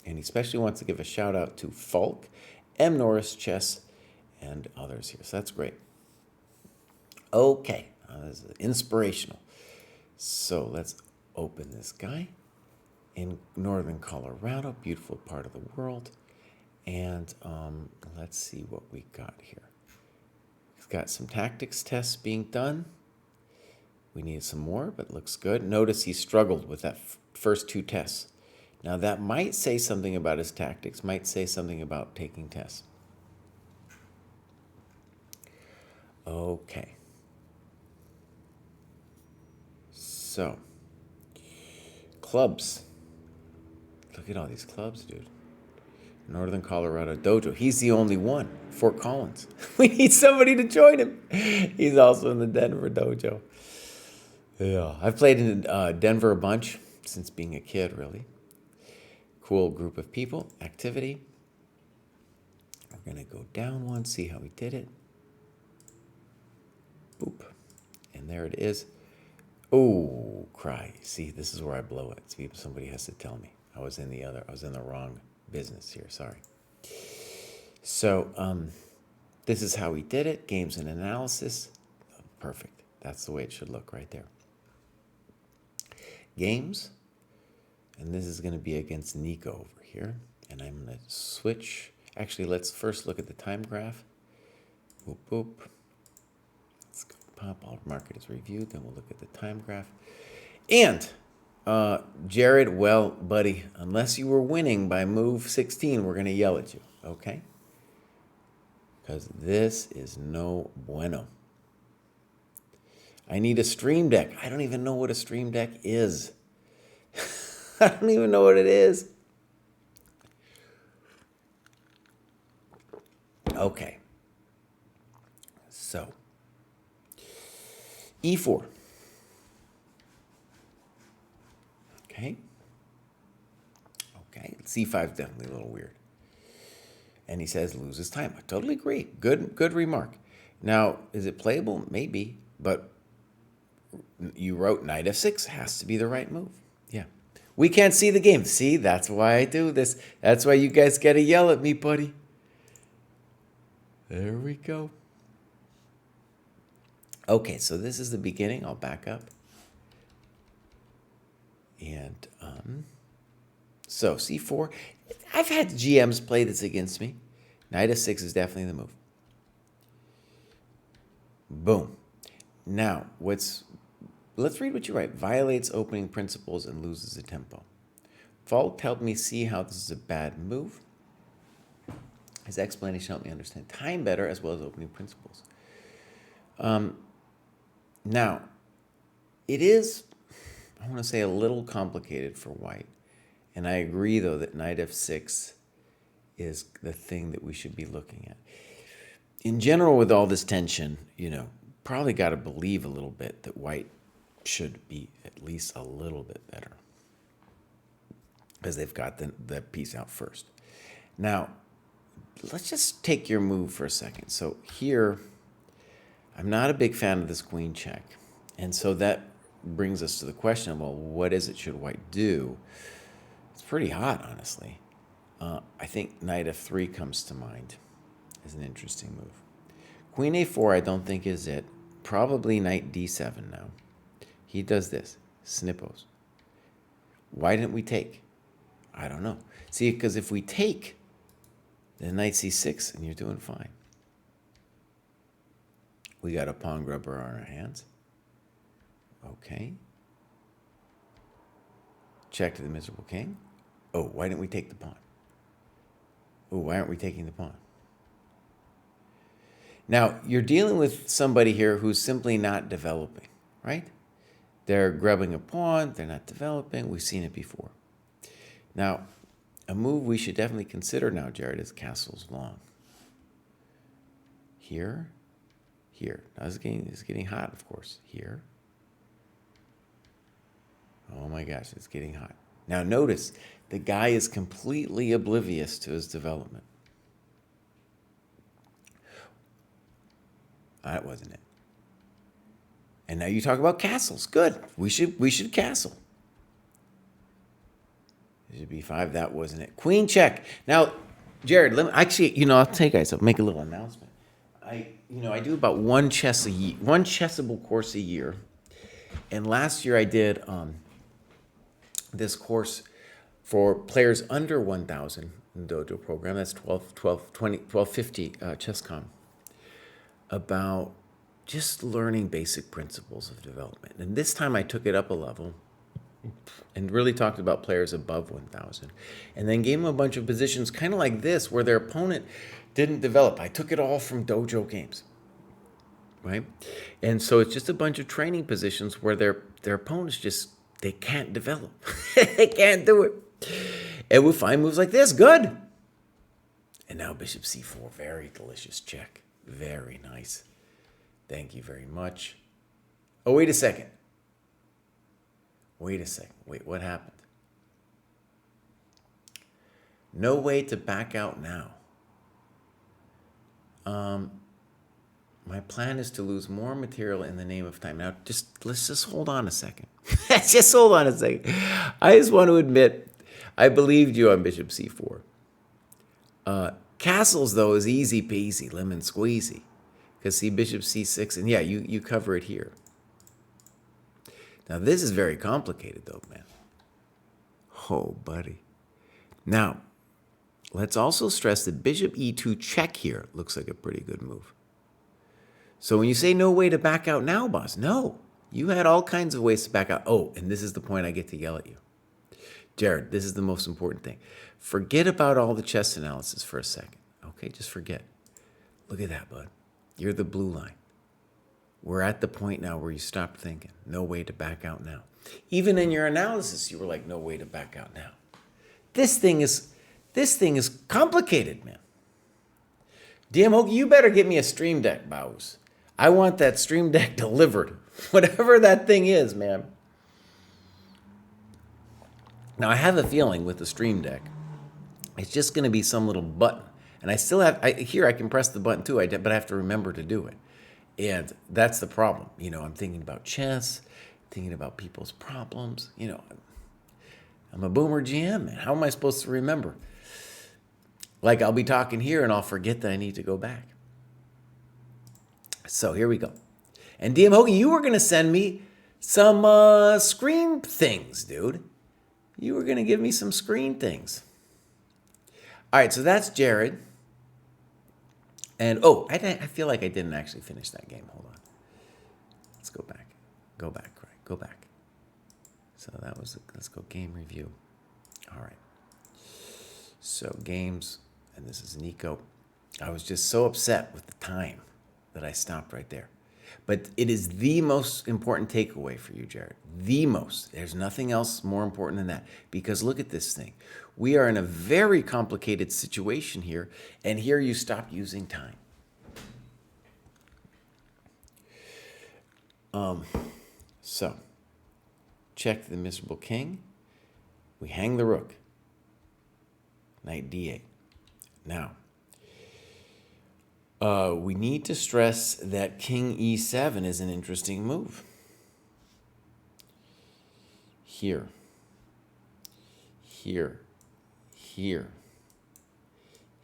And he especially wants to give a shout out to Falk, M. Norris Chess, and others here. So that's great. Okay, this is inspirational. So let's open this guy. In northern Colorado, beautiful part of the world. And let's see what we got here. We've got some tactics tests being done. We need some more, but it looks good. Notice he struggled with that first 2 tests. Now that might say something about his tactics, might say something about taking tests. Okay. So, clubs. Look at all these clubs, dude. Northern Colorado Dojo. He's the only one. Fort Collins. We need somebody to join him. He's also in the Denver Dojo. Yeah, I've played in Denver a bunch since being a kid, really. Cool group of people. Activity. We're going to go down one, see how we did it. Boop. And there it is. Oh, Kraai. See, this is where I blow it. See, somebody has to tell me. I was in the wrong business here, sorry. So, this is how we did it. Games and analysis. Perfect. That's the way it should look right there. Games. And this is going to be against Nico over here. And I'm going to switch. Actually, let's first look at the time graph. Boop, boop. Let's go pop. I'll mark it as reviewed. Then we'll look at the time graph. And Jared, well, buddy, unless you were winning by move 16, we're going to yell at you, okay? Because this is no bueno. I need a stream deck. I don't even know what a stream deck is. I don't even know what it is. Okay. So, E4. Okay, C5 is definitely a little weird. And he says loses time. I totally agree. Good remark. Now, is it playable? Maybe, but you wrote knight f6 has to be the right move. Yeah. We can't see the game. See, that's why I do this. That's why you guys got to yell at me, buddy. There we go. Okay, so this is the beginning. I'll back up. And so c4. I've had GMs play this against me. Knight f6 is definitely the move. Boom. Now, let's read what you write. Violates opening principles and loses the tempo. Fault helped me see how this is a bad move. His explanation helped me understand time better as well as opening principles. Now, it is, I want to say, a little complicated for white. And I agree, though, that knight f6 is the thing that we should be looking at. In general, with all this tension, probably got to believe a little bit that white should be at least a little bit better, because they've got the piece out first. Now, let's just take your move for a second. So here, I'm not a big fan of this queen check. And so that brings us to the question of, well, what is it should white do? It's pretty hot, honestly. I think knight f3 comes to mind as an interesting move. Queen a4 I don't think is it. Probably knight d7 now. He does this, snippos. Why didn't we take? I don't know. See, because if we take, then knight c6 and you're doing fine. We got a pawn grubber on our hands. Okay. Check to the miserable king. Oh, why didn't we take the pawn? Oh, why aren't we taking the pawn? Now, you're dealing with somebody here who's simply not developing, right? They're grubbing a pawn. They're not developing. We've seen it before. Now, a move we should definitely consider now, Jared, is castles long. Here, here. Now, it's getting hot, of course. Here. Oh, my gosh, it's getting hot. Now, notice, the guy is completely oblivious to his development. That wasn't it. And now you talk about castles. Good. We should castle. It should be 5. That wasn't it. Queen check. Now, Jared, I'll tell you guys, I'll make a little announcement. I do about one chessable course a year. And last year I did this course for players under 1,000 in the Dojo program. That's 1250 ChessCom. About just learning basic principles of development. And this time I took it up a level and really talked about players above 1,000. And then gave them a bunch of positions kind of like this where their opponent didn't develop. I took it all from dojo games, right? And so it's just a bunch of training positions where their opponents they can't develop. They can't do it. And we find moves like this. Good. And now bishop c4. Very delicious check. Very nice. Thank you very much. Oh, wait a second. Wait, what happened? No way to back out now. My plan is to lose more material in the name of time. Now, let's just hold on a second. Just hold on a second. I just want to admit, I believed you on bishop c4. Castles, though, is easy peasy, lemon squeezy. Because see, bishop c6, and yeah, you cover it here. Now, this is very complicated, though, man. Oh, buddy. Now, let's also stress that bishop e2 check here looks like a pretty good move. So when you say no way to back out now, boss, no. You had all kinds of ways to back out. Oh, and this is the point I get to yell at you. Jared, this is the most important thing. Forget about all the chess analysis for a second. Okay, just forget. Look at that, bud. You're the blue line. We're at the point now where you stopped thinking. No way to back out now. Even in your analysis, you were like, no way to back out now. This thing is complicated, man. DM Hoagie, you better get me a Stream Deck, Bows. I want that Stream Deck delivered. Whatever that thing is, man. Now, I have a feeling with the Stream Deck, it's just going to be some little button. And I still have, here I can press the button too, but I have to remember to do it. And that's the problem. I'm thinking about chess, thinking about people's problems. I'm a boomer GM, man. How am I supposed to remember? Like, I'll be talking here and I'll forget that I need to go back. So here we go. And DM Hoagie, you were going to send me some screen things, dude. You were going to give me some screen things. All right, so that's Jared. And, I feel like I didn't actually finish that game. Hold on. Let's go back. Go back, Craig. Go back. So let's go game review. All right. So games, and this is Nico. I was just so upset with the time that I stopped right there. But it is the most important takeaway for you, Jared. The most. There's nothing else more important than that. Because look at this thing. We are in a very complicated situation here, and here you stop using time. So, check the miserable king. We hang the rook. Knight d8. Now, we need to stress that king e7 is an interesting move. Here. Here. Here.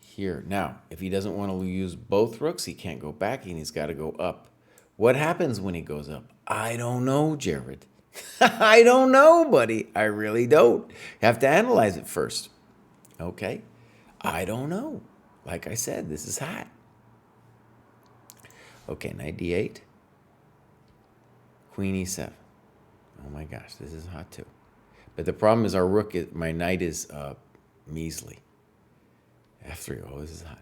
Here. Now, if he doesn't want to use both rooks, he can't go back and he's got to go up. What happens when he goes up? I don't know, Jared. I don't know, buddy. I really don't. You have to analyze it first. Okay? I don't know. Like I said, this is hot. Okay, knight d8. Queen e7. Oh my gosh, this is hot too. But the problem is my knight is measly. f3, this is hot.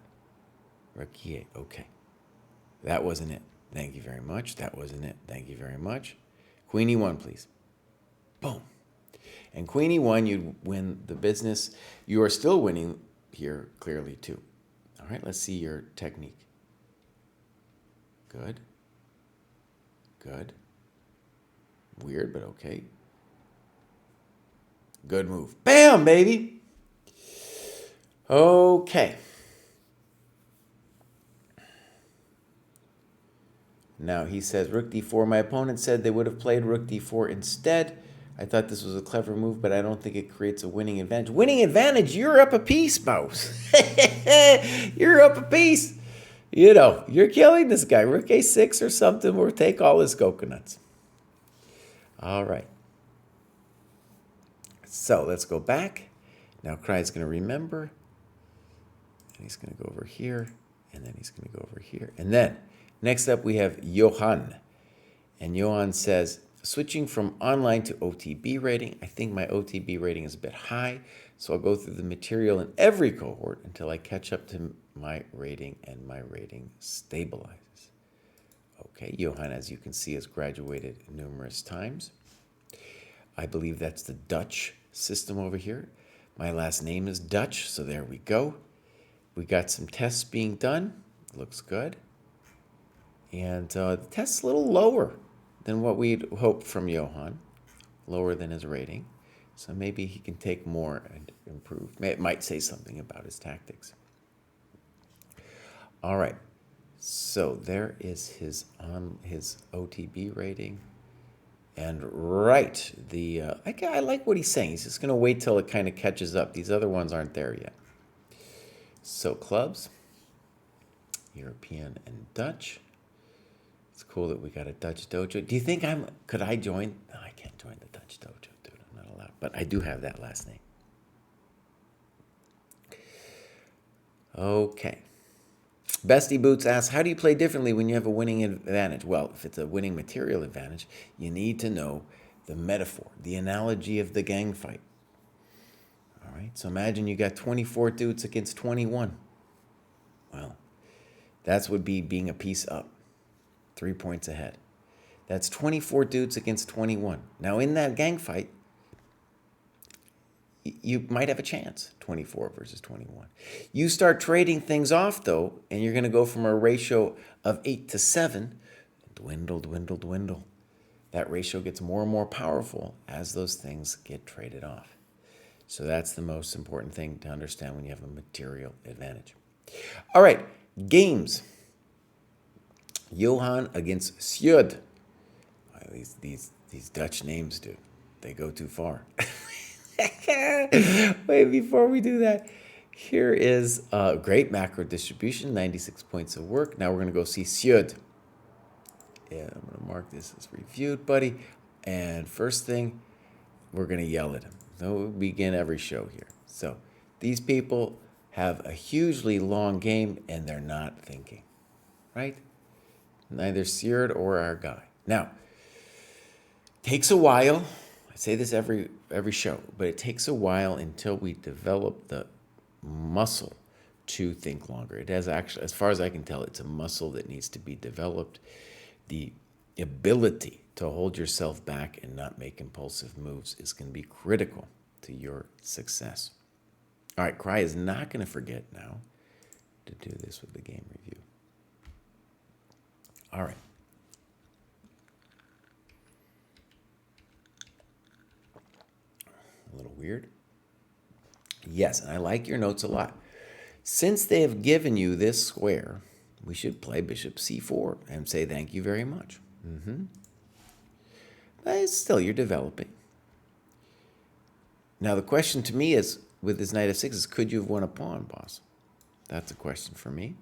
Rook e8, okay. That wasn't it. Thank you very much. That wasn't it. Thank you very much. Queen e1, please. Boom. And Queen e1, you'd win the business. You are still winning here, clearly, too. All right, let's see your technique. Good. Good. Weird, but okay. Good move. Bam, baby. Okay. Now he says rook d4. My opponent said they would have played rook d4 instead. I thought this was a clever move, but I don't think it creates a winning advantage. Winning advantage? You're up a piece, Mouse. You're up a piece. You're killing this guy. Rook a6 or something, or take all his coconuts. All right. So let's go back. Now Krai's going to remember. And he's going to go over here. And then he's going to go over here. And then next up we have Johan. And Johan says, switching from online to OTB rating. I think my OTB rating is a bit high. So I'll go through the material in every cohort until I catch up to my rating and my rating stabilizes. Okay, Johan, as you can see, has graduated numerous times. I believe that's the Dutch system over here. My last name is Dutch, so there we go. We got some tests being done. Looks good. And the test's a little lower than what we'd hoped from Johan, lower than his rating. So maybe he can take more and improve. It might say something about his tactics. All right. So there is his OTB rating. And right, I like what he's saying. He's just going to wait till it kind of catches up. These other ones aren't there yet. So clubs, European and Dutch. It's cool that we got a Dutch dojo. Do you think could I join? No, I can't join the Dutch dojo, dude. I'm not allowed. But I do have that last name. Okay. Bestie Boots asks, how do you play differently when you have a winning advantage? Well, if it's a winning material advantage, you need to know the metaphor, the analogy of the gang fight. All right, so imagine you got 24 dudes against 21. Well, that would be being a piece up, 3 points ahead. That's 24 dudes against 21. Now, in that gang fight, you might have a chance, 24 versus 21. You start trading things off, though, and you're going to go from a ratio of 8 to 7, dwindle, dwindle, dwindle. That ratio gets more and more powerful as those things get traded off. So that's the most important thing to understand when you have a material advantage. All right, games. Johan against Sjud. These Dutch names, dude, they go too far. Wait, before we do that, here is a great macro distribution, 96 points of work. Now we're going to go see Sjud. Yeah, I'm going to mark this as reviewed, buddy. And first thing, we're going to yell at him. So we begin every show here. So these people have a hugely long game, and they're not thinking, right? Neither Sjud or our guy. Now, takes a while. I say this every show, but it takes a while until we develop the muscle to think longer. It has actually, as far as I can tell, it's a muscle that needs to be developed. The ability to hold yourself back and not make impulsive moves is going to be critical to your success. All right, Kraai is not going to forget now to do this with the game review. All right. A little weird. Yes, and I like your notes a lot. Since they have given you this square, we should play bishop c4 and say thank you very much. But still, you're developing. Now, the question to me is, with this knight f6, is could you have won a pawn, boss? That's a question for me.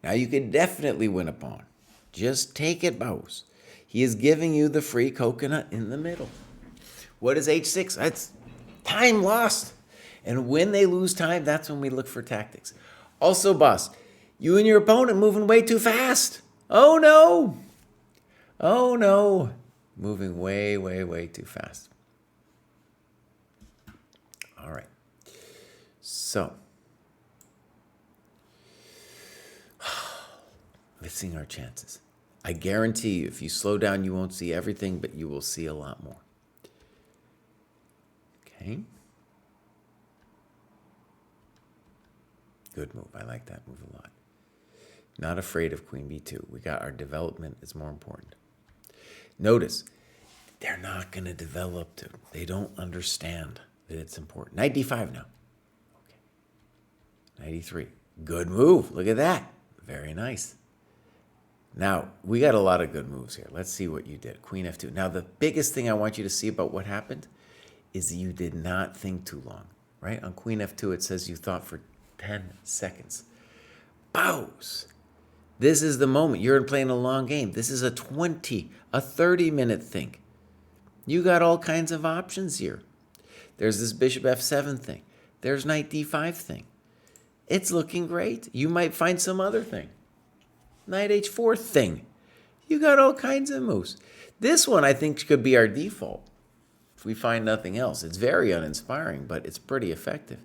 Now, you could definitely win a pawn. Just take it, boss. He is giving you the free coconut in the middle. What is h6? That's time lost. And when they lose time, that's when we look for tactics. Also, boss, you and your opponent moving way too fast. Oh, no. Oh, no. Moving way, way, way too fast. All right. So, missing our chances. I guarantee you, if you slow down, you won't see everything, but you will see a lot more. Okay. Good move. I like that move a lot. Not afraid of queen b2. We got our development is more important. Notice, they're not going to develop. They don't understand that it's important. Knight d5 now. Okay. Knight e3. Good move. Look at that. Very nice. Now, we got a lot of good moves here. Let's see what you did. Queen f2. Now, the biggest thing I want you to see about what happened is that you did not think too long, right? On queen f2, it says you thought for 10 seconds. Bows. This is the moment. You're playing a long game. This is a 30-minute think. You got all kinds of options here. There's this bishop f7 thing. There's knight d5 thing. It's looking great. You might find some other thing. Knight h4 thing. You got all kinds of moves. This one, I think, could be our default if we find nothing else. It's very uninspiring, but it's pretty effective.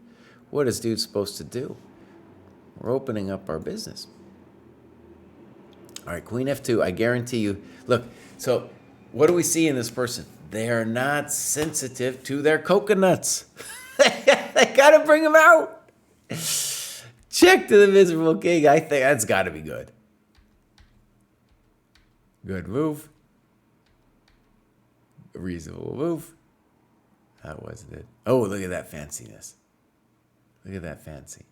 What is dude supposed to do? We're opening up our business. All right, queen f2, I guarantee you. Look, so what do we see in this person? They are not sensitive to their coconuts. They got to bring them out. Check to the miserable king. I think that's got to be good. Good move. A reasonable move. That wasn't it. Oh, look at that fanciness. Look at that fancy.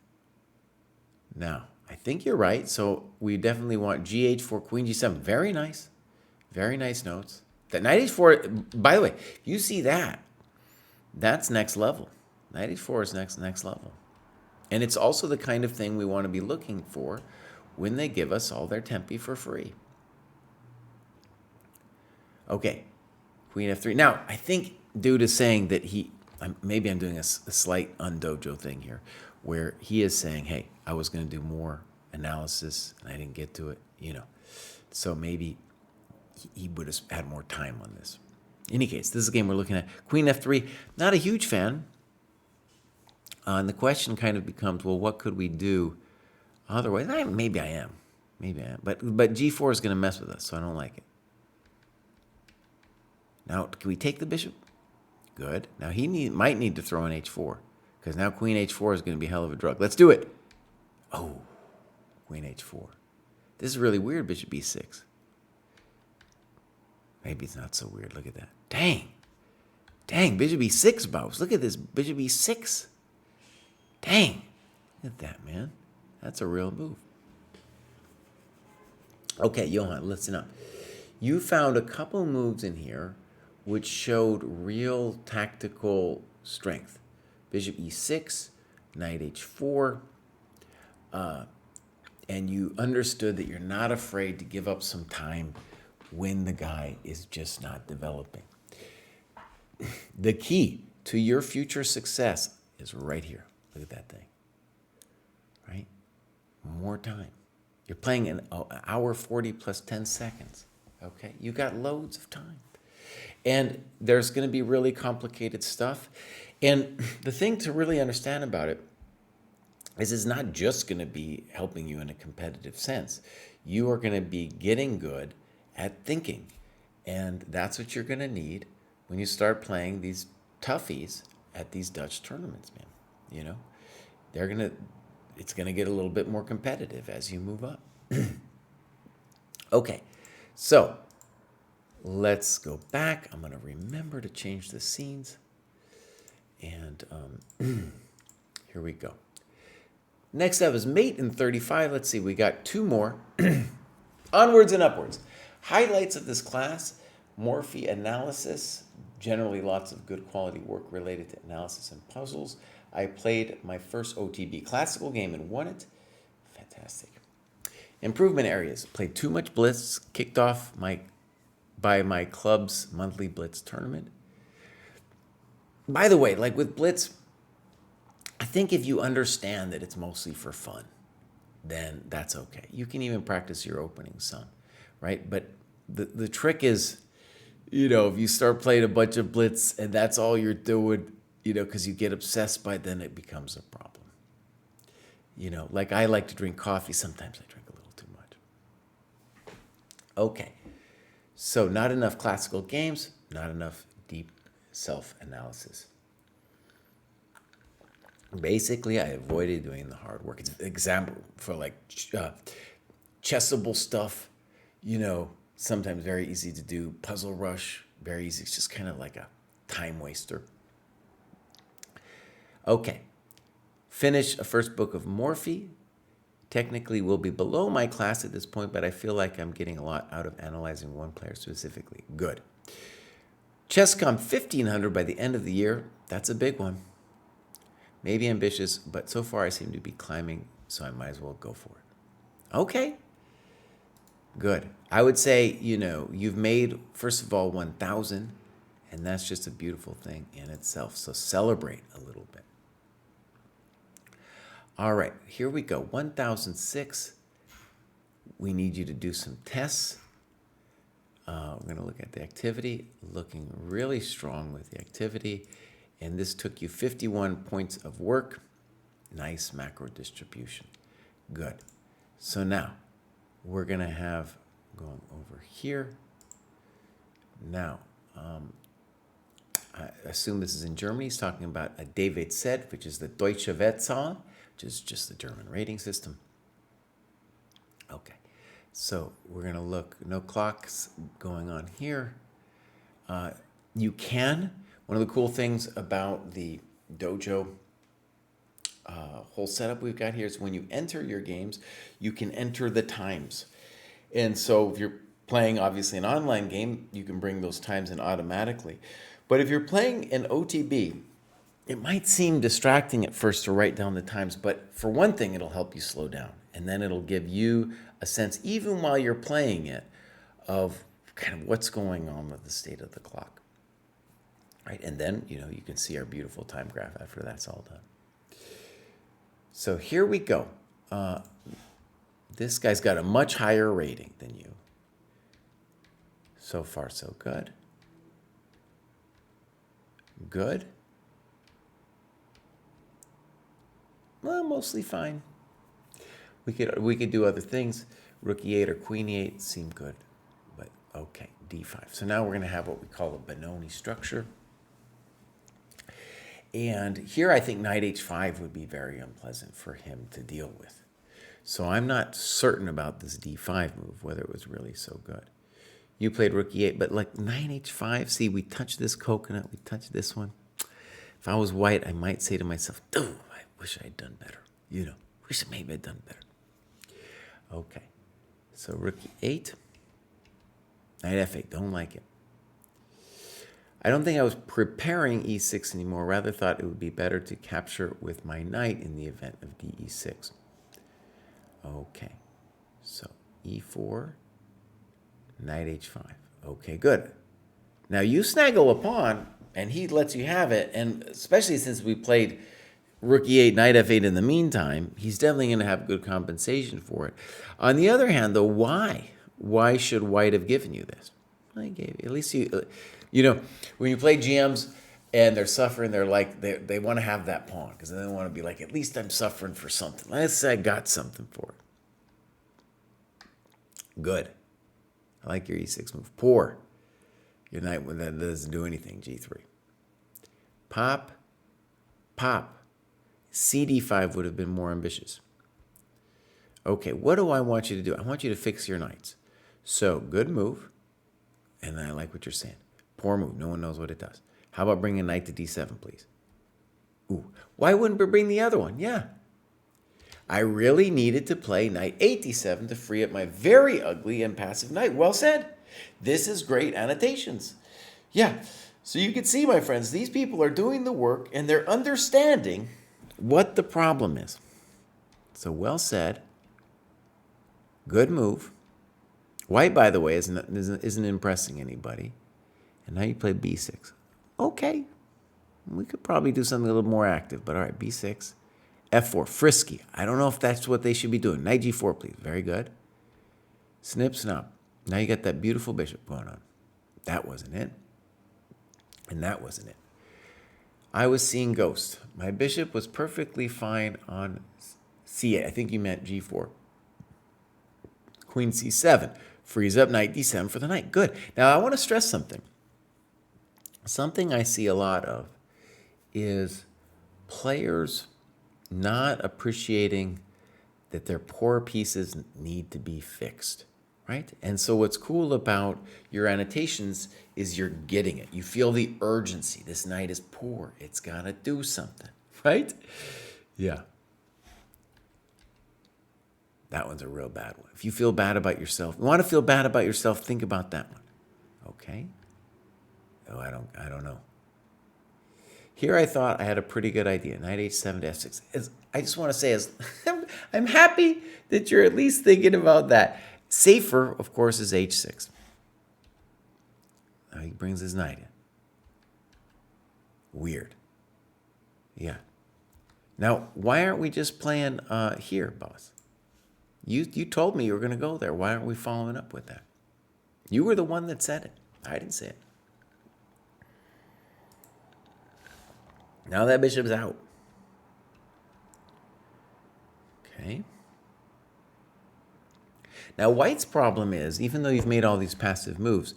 Now, I think you're right. So we definitely want gh4, queen g7. Very nice. Very nice notes. That knight h4, by the way, you see that. That's next level. Knight h4 is next level. And it's also the kind of thing we want to be looking for when they give us all their tempi for free. Okay, queen f3. Now, I think dude is saying that maybe I'm doing a slight undojo thing here, where he is saying, hey, I was going to do more analysis and I didn't get to it, So maybe he would have had more time on this. In any case, this is a game we're looking at. Queen f3, not a huge fan. And the question kind of becomes, well, what could we do otherwise? Maybe I am. But g4 is going to mess with us, so I don't like it. Now, can we take the bishop? Good. Now, he might need to throw in h4, because now queen h4 is going to be a hell of a drug. Let's do it. Oh, queen h4. This is really weird, bishop b6. Maybe it's not so weird. Look at that. Dang, bishop b6, boss. Look at this, bishop b6. Dang, look at that, man. That's a real move. Okay, Johan, listen up. You found a couple moves in here which showed real tactical strength. Bishop e6, knight h4, and you understood that you're not afraid to give up some time when the guy is just not developing. The key to your future success is right here. Look at that thing, right? More time. You're playing an hour 40 plus 10 seconds, okay? You got loads of time. And there's going to be really complicated stuff. And the thing to really understand about it is it's not just going to be helping you in a competitive sense. You are going to be getting good at thinking. And that's what you're going to need when you start playing these toughies at these Dutch tournaments, man. You know, it's going to get a little bit more competitive as you move up. Okay, so let's go back. I'm going to remember to change the scenes. And here we go. Next up is mate in 35. Let's see, we got two more. Onwards and upwards. Highlights of this class: Morphy analysis, generally lots of good quality work related to analysis and puzzles. I played my first OTB classical game and won it. Fantastic. Improvement areas: played too much blitz, kicked off by my club's monthly blitz tournament. By the way, like with blitz, I think if you understand that it's mostly for fun, then that's okay. You can even practice your opening some, right? But the trick is, if you start playing a bunch of blitz and that's all you're doing, because you get obsessed by it, then it becomes a problem. Like I like to drink coffee. Sometimes I drink a little too much. Okay. So not enough classical games, not enough deep self-analysis. Basically, I avoided doing the hard work. It's an example for like chessable stuff, sometimes very easy to do. Puzzle Rush, very easy. It's just kind of like a time waster. Okay. Finish a first book of Morphy. Technically will be below my class at this point, but I feel like I'm getting a lot out of analyzing one player specifically. Good. ChessCom 1500 by the end of the year. That's a big one. Maybe ambitious, but so far I seem to be climbing, so I might as well go for it. Okay. Good. I would say, you've made, first of all, 1,000, and that's just a beautiful thing in itself. So celebrate a little bit. All right, here we go. 1006. We need you to do some tests. We're going to look at the activity, looking really strong with the activity. And this took you 51 points of work. Nice macro distribution. Good. So now we're going to have going over here. Now, I assume this is in Germany. He's talking about a DWZ, which is the Deutsche Wertzahl, which is just the German rating system. Okay. So we're going to look, no clocks going on here. You can. One of the cool things about the dojo whole setup we've got here is when you enter your games, you can enter the times. And so if you're playing, obviously, an online game, you can bring those times in automatically. But if you're playing an OTB, it might seem distracting at first to write down the times, but for one thing, it'll help you slow down. And then it'll give you a sense, even while you're playing it, of kind of what's going on with the state of the clock. Right? And then, you can see our beautiful time graph after that's all done. So here we go. This guy's got a much higher rating than you. So far, so good. Good. Well, mostly fine. We could do other things. Rook e8 or queen e8 seem good, but okay, d5. So now we're going to have what we call a Benoni structure. And here I think knight h5 would be very unpleasant for him to deal with. So I'm not certain about this d5 move, whether it was really so good. You played rook e8, but like knight h5, see, we touched this coconut, we touched this one. If I was white, I might say to myself, oh, I wish I'd done better. Wish maybe I'd done better. Okay. So rook e8. Knight f8. Don't like it. I don't think I was preparing e6 anymore. Rather thought it would be better to capture with my knight in the event of de6. Okay. So e4, knight h5. Okay, good. Now you snaggle a pawn, and he lets you have it. And especially since we played rook e8, knight f8 in the meantime, he's definitely going to have good compensation for it. On the other hand, though, why? Why should white have given you this? Well, he gave you. At least you know, when you play GMs and they're suffering, they're like, they want to have that pawn because they want to be like, at least I'm suffering for something. Let's say I got something for it. Good. I like your e6 move. Poor. Your knight, when that doesn't do anything, g3. Pop, pop. cd5 would have been more ambitious. Okay, what do I want you to do? I want you to fix your knights. So, good move. And then I like what you're saying. Poor move. No one knows what it does. How about bringing knight to d7, please? Ooh, why wouldn't we bring the other one? Yeah. I really needed to play knight 8d7 to free up my very ugly and passive knight. Well said. This is great annotations. Yeah. So you can see, my friends, these people are doing the work and they're understanding what the problem is. So well said. Good move. White, by the way, isn't impressing anybody. And now you play b6. Okay. We could probably do something a little more active, but all right, b6. f4, frisky. I don't know if that's what they should be doing. Knight g4, please. Very good. Snip, snap. Now you got that beautiful bishop going on. That wasn't it. And that wasn't it. I was seeing ghosts. My bishop was perfectly fine on c8. I think you meant g4. Queen c7. Frees up knight d7 for the knight. Good. Now I want to stress something. Something I see a lot of is players not appreciating that their poor pieces need to be fixed, right? And so what's cool about your annotations is you're getting it. You feel the urgency. This knight is poor. It's got to do something, right? Yeah. That one's a real bad one. If you feel bad about yourself, you want to feel bad about yourself, think about that one. Okay? Oh, I don't know. Here I thought I had a pretty good idea. Knight h7 to f6. I just want to say, I'm happy that you're at least thinking about that. Safer, of course, is h6. Now he brings his knight in. Weird. Yeah. Now, why aren't we just playing here, boss? You told me you were going to go there. Why aren't we following up with that? You were the one that said it. I didn't say it. Now that bishop's out. Okay. Now white's problem is, even though you've made all these passive moves,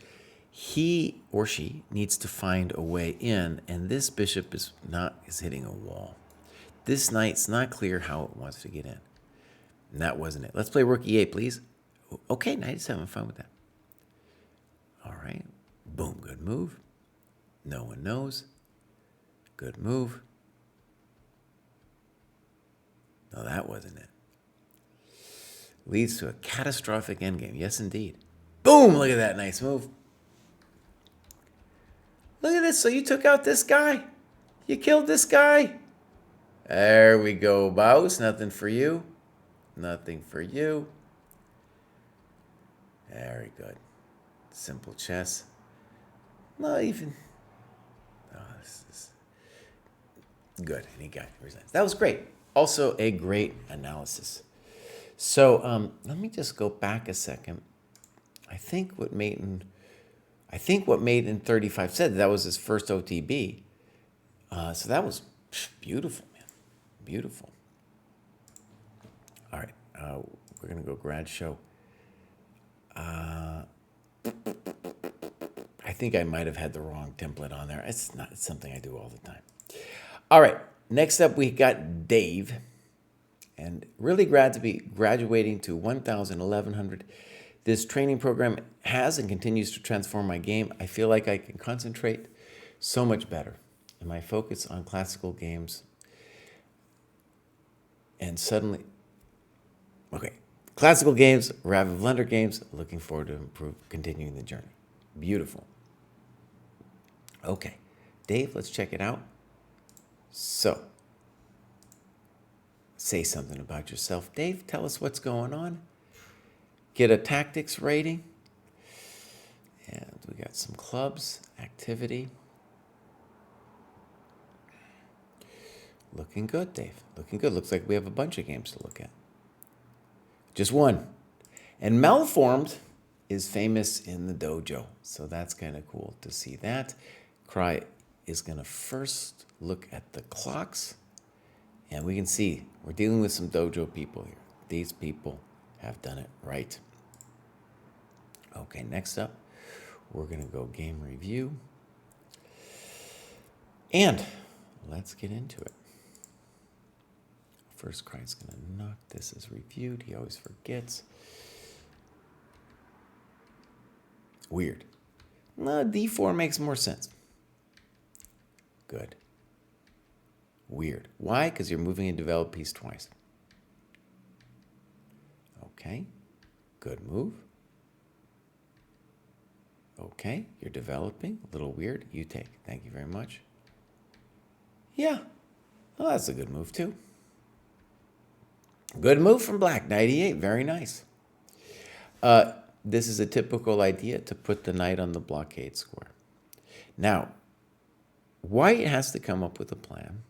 he or she needs to find a way in, and this bishop is hitting a wall. This knight's not clear how it wants to get in. And that wasn't it. Let's play rook e8, please. Okay, knight e7, I'm fine with that. All right. Boom, good move. No one knows. Good move. No, that wasn't it. Leads to a catastrophic endgame. Yes, indeed. Boom, look at that nice move. Look at this. So you took out this guy. You killed this guy. There we go, boss. Nothing for you. Nothing for you. Very good. Simple chess. Not even. Oh, this is good. And he got resigns. That was great. Also a great analysis. So let me just go back a second. I think what Maiden 35 said, that was his first OTB. So that was beautiful, man. Beautiful. All right, we're going to go grad show. I think I might have had the wrong template on there. It's something I do all the time. All right, next up we got Dave. And really glad to be graduating to 1,000, 1,100. This training program has and continues to transform my game. I feel like I can concentrate so much better in my focus on classical games. And suddenly, okay, Classical games, rapid blender games. Looking forward to continuing the journey. Beautiful. Okay, Dave, let's check it out. So, say something about yourself. Dave, tell us what's going on. Get a tactics rating. And we got some clubs, activity. Looking good, Dave. Looking good. Looks like we have a bunch of games to look at. Just one. And Malformed is famous in the dojo. So that's kind of cool to see that. Kraai is going to first look at the clocks. And we can see we're dealing with some dojo people here. These people have done it right. Okay, next up, we're going to go game review. And let's get into it. First, Krai's going to knock this as reviewed. He always forgets. Weird. No, D4 makes more sense. Good. Weird. Why? Because you're moving a developed piece twice. Okay. Good move. Okay. You're developing. A little weird. You take. Thank you very much. Yeah. Well, that's a good move, too. Good move from black. Knight e8. Very nice. This is a typical idea to put the knight on the blockade square. Now, white has to come up with a plan.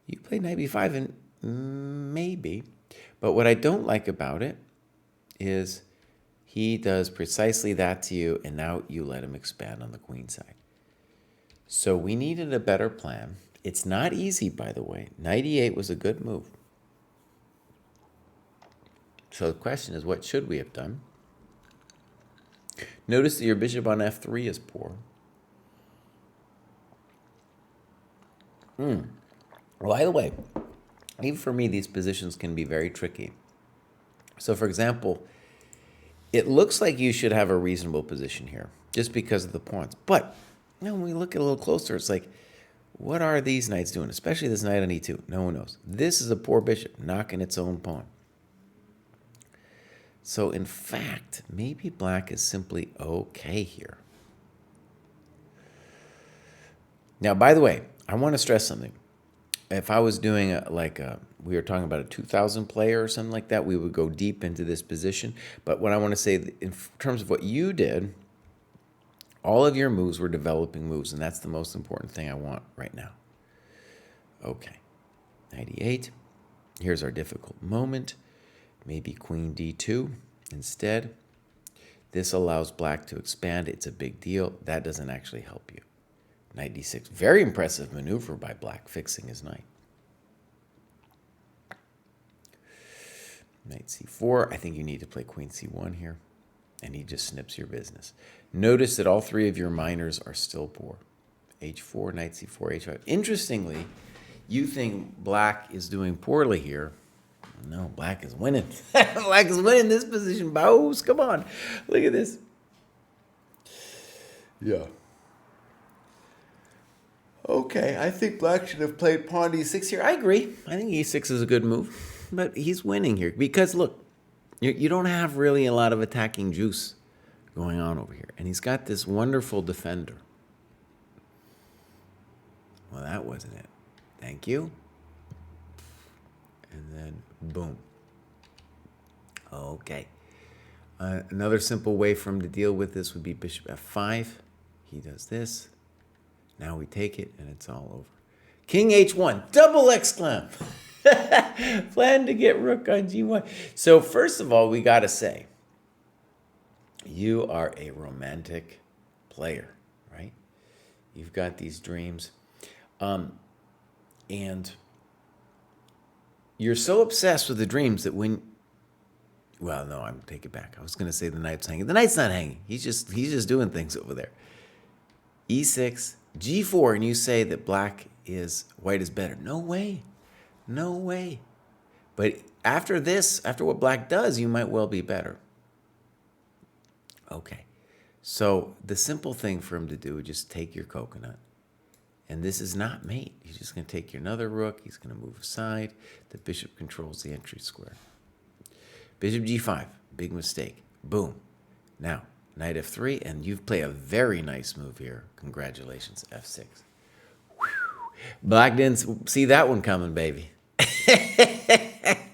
You play knight b5 and maybe. But what I don't like about it is he does precisely that to you, and now you let him expand on the queen side. So we needed a better plan. It's not easy, by the way. Knight e8 was a good move. So the question is, what should we have done? Notice that your bishop on f3 is poor. Well, by the way, even for me, these positions can be very tricky. So, for example, it looks like you should have a reasonable position here, just because of the pawns. But when we look at it a little closer, it's like, what are these knights doing? Especially this knight on e2. No one knows. This is a poor bishop, knocking its own pawn. So, in fact, maybe black is simply okay here. Now, by the way, I want to stress something. If I was doing we were talking about a 2,000 player or something like that, we would go deep into this position. But what I want to say, in terms of what you did, all of your moves were developing moves, and that's the most important thing I want right now. Okay, knight e8. Here's our difficult moment. Maybe queen d2 instead. This allows black to expand. It's a big deal. That doesn't actually help you. Knight d6. Very impressive maneuver by black, fixing his knight. Knight c4. I think you need to play queen c1 here. And he just snips your business. Notice that all three of your minors are still poor. h4, knight c4, h5. Interestingly, you think black is doing poorly here. No, black is winning. Black is winning this position. Bows, come on. Look at this. Yeah. Okay, I think black should have played pawn d6 here. I agree. I think e6 is a good move. But he's winning here. Because, look, you don't have really a lot of attacking juice going on over here. And he's got this wonderful defender. Well, that wasn't it. Thank you. And then, boom. Okay. Another simple way for him to deal with this would be bishop f5. He does this. Now we take it, and it's all over. King h1, double exclam. Plan to get rook on g1. So first of all, we got to say, you are a romantic player, right? You've got these dreams. And you're so obsessed with the dreams that when, well, no, I'm take it back. I was going to say the knight's hanging. The knight's not hanging. He's just doing things over there. E6, G4, and you say that white is better. No way. No way. But after this, after what black does, you might well be better. Okay. So the simple thing for him to do is just take your coconut. And this is not mate. He's just going to take your another rook. He's going to move aside. The bishop controls the entry square. Bishop g5, big mistake. Boom. Now, knight f3, and you've played a very nice move here. Congratulations, f6. Whew. Black didn't see that one coming, baby.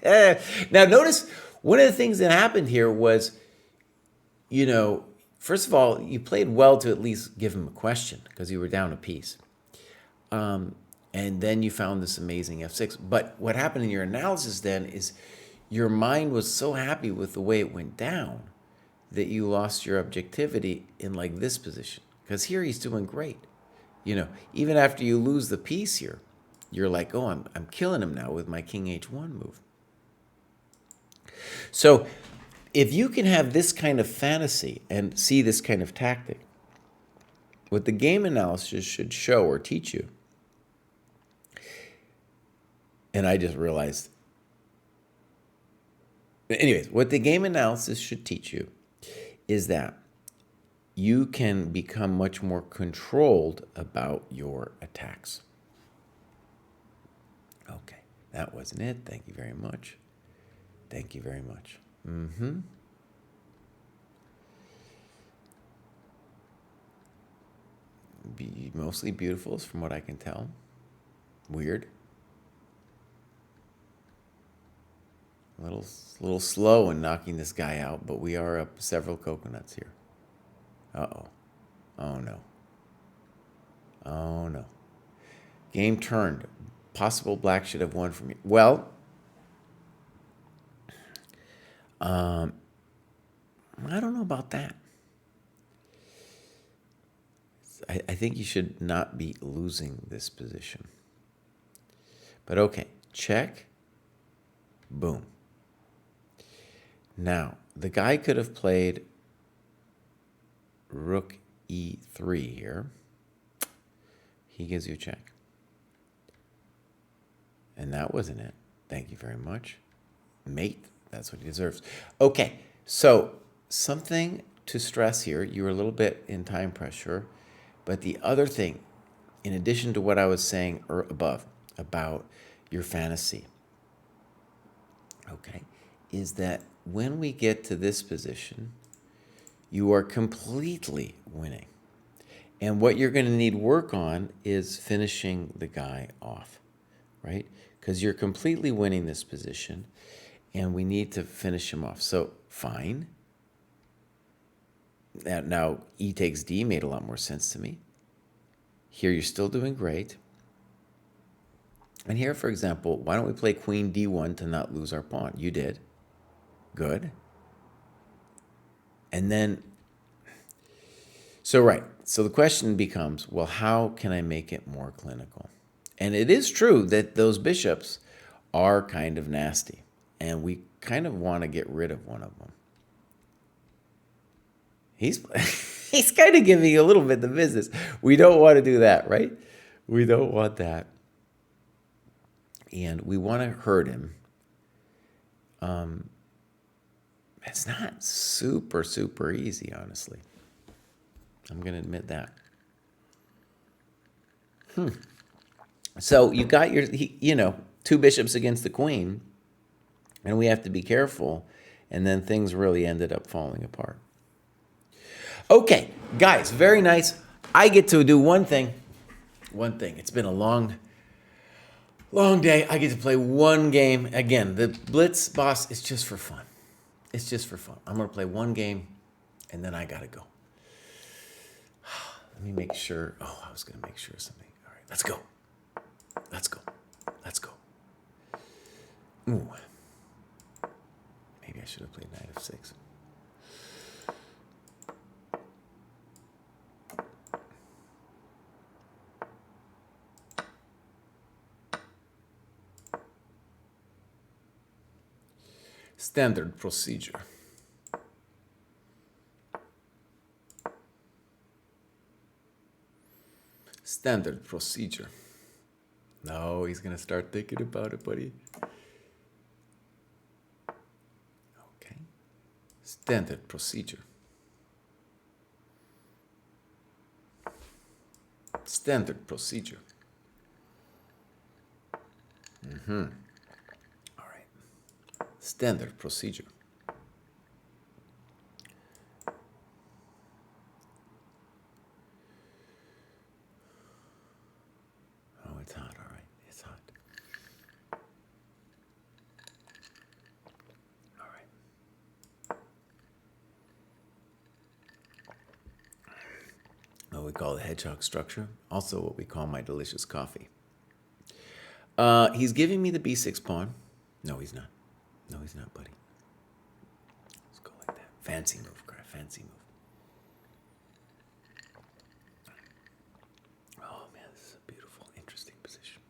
Now, notice one of the things that happened here was, you know, first of all, you played well to at least give him a question because you were down a piece. And then you found this amazing f6. But what happened in your analysis then is your mind was so happy with the way it went down that you lost your objectivity in like this position. Because here he's doing great. You know, even after you lose the piece here, you're like, oh, I'm killing him now with my king h1 move. So if you can have this kind of fantasy and see this kind of tactic, what the game analysis should show or teach you, and I just realized, anyways, what the game analysis should teach you is that you can become much more controlled about your attacks. Okay, that wasn't it. Thank you very much. Thank you very much. Mostly beautiful, from what I can tell. Weird. A little slow in knocking this guy out, but we are up several coconuts here. Uh-oh. Oh, no. Oh, no. Game turned. Possible black should have won from you. Well, I don't know about that. I think you should not be losing this position. But okay, check. Boom. Now, the guy could have played rook e3 here. He gives you a check. And that wasn't it. Thank you very much. Mate, that's what he deserves. Okay, so something to stress here. You were a little bit in time pressure. But the other thing, in addition to what I was saying above about your fantasy, okay, is that when we get to this position, you are completely winning. And what you're going to need work on is finishing the guy off, right? Because you're completely winning this position, and we need to finish him off. So, fine. Now, E takes D made a lot more sense to me. Here, you're still doing great. And here, for example, why don't we play queen d1 to not lose our pawn? You did. Good. And then, so the question becomes, well, how can I make it more clinical? And it is true that those bishops are kind of nasty, and we kind of want to get rid of one of them. He's kind of giving you a little bit the business. We don't want to do that, right? We don't want that. And we want to hurt him. It's not super, super easy, honestly. I'm going to admit that. So you got your, two bishops against the queen, and we have to be careful. And then things really ended up falling apart. Okay, guys, very nice. I get to do one thing. It's been a long day. I get to play one game. Again, the Blitz boss is just for fun. It's just for fun. I'm going to play one game, and then I got to go. Let me make sure. Oh, I was going to make sure of something. All right, let's go. Ooh. Maybe I should have played knight f6. Standard procedure. Standard procedure. No, he's going to start thinking about it, buddy. Okay. Standard procedure. Standard procedure. All right. Standard procedure. we call the hedgehog structure, also what we call my delicious coffee. He's giving me the b6 pawn. No, he's not. No, he's not, buddy. Let's go like that. Fancy move, Kraai. Fancy move. Oh, man, this is a beautiful, interesting position.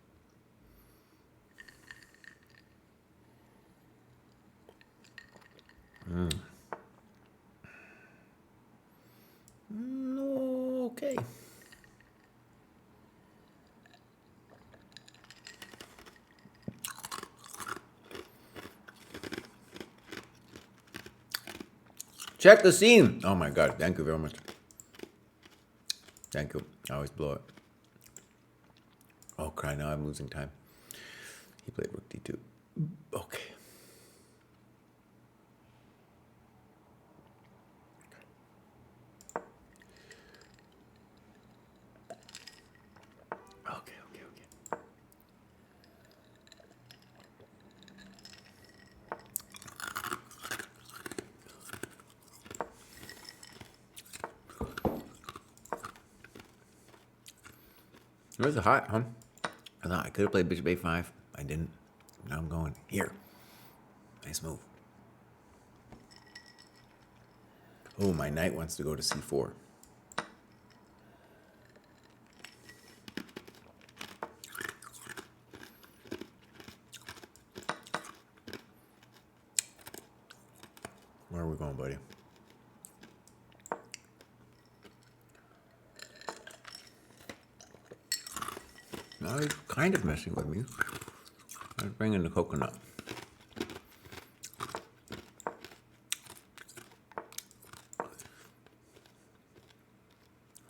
Okay. Check the scene. Oh my God, thank you very much. Thank you. I always blow it. Oh, Kraai, now I'm losing time. He played rook d2. Okay. Okay. It was hot, huh? I thought I could have played bishop a5. I didn't. Now I'm going here. Nice move. Oh, my knight wants to go to c4. Where are we going, buddy? Now he's kind of messing with me. Let's bring in the coconut.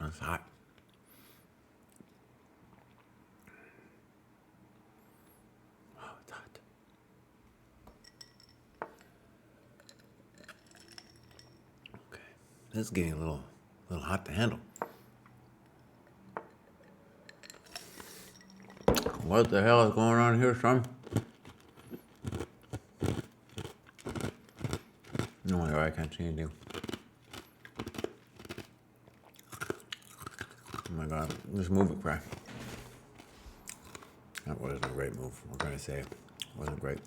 That's hot. Oh, it's hot. Okay, this is getting a little hot to handle. What the hell is going on here, son? Oh my God, I can't see anything. Oh my God, just move it, Kraai. That wasn't a great move. We're gonna say it wasn't great.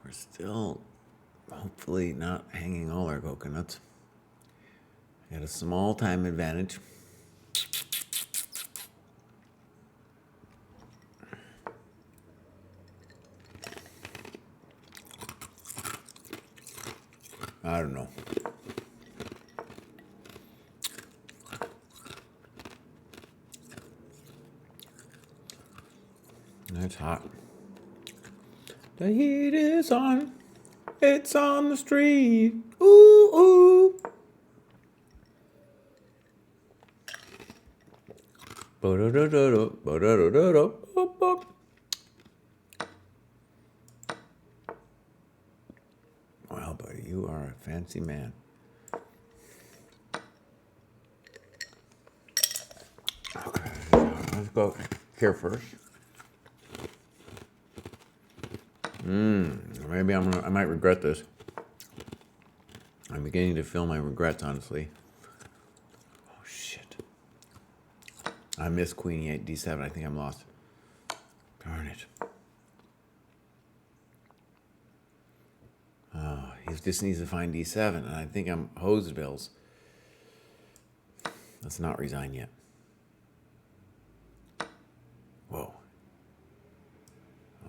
We're still hopefully not hanging all our coconuts. Got a small time advantage. I don't know. It's hot. The heat is on. It's on the street. Ooh, ooh. Ba-da-da-da-da, ba-da-da-da-da, ba-ba. Wow, buddy, you are a fancy man. Okay, let's go here first. Maybe I might regret this. I'm beginning to feel my regrets, honestly. Oh, shit. I missed queen e8, d7. I think I'm lost. Darn it. Oh, he just needs to find d7, and I think I'm hosed bills. Let's not resign yet. Whoa.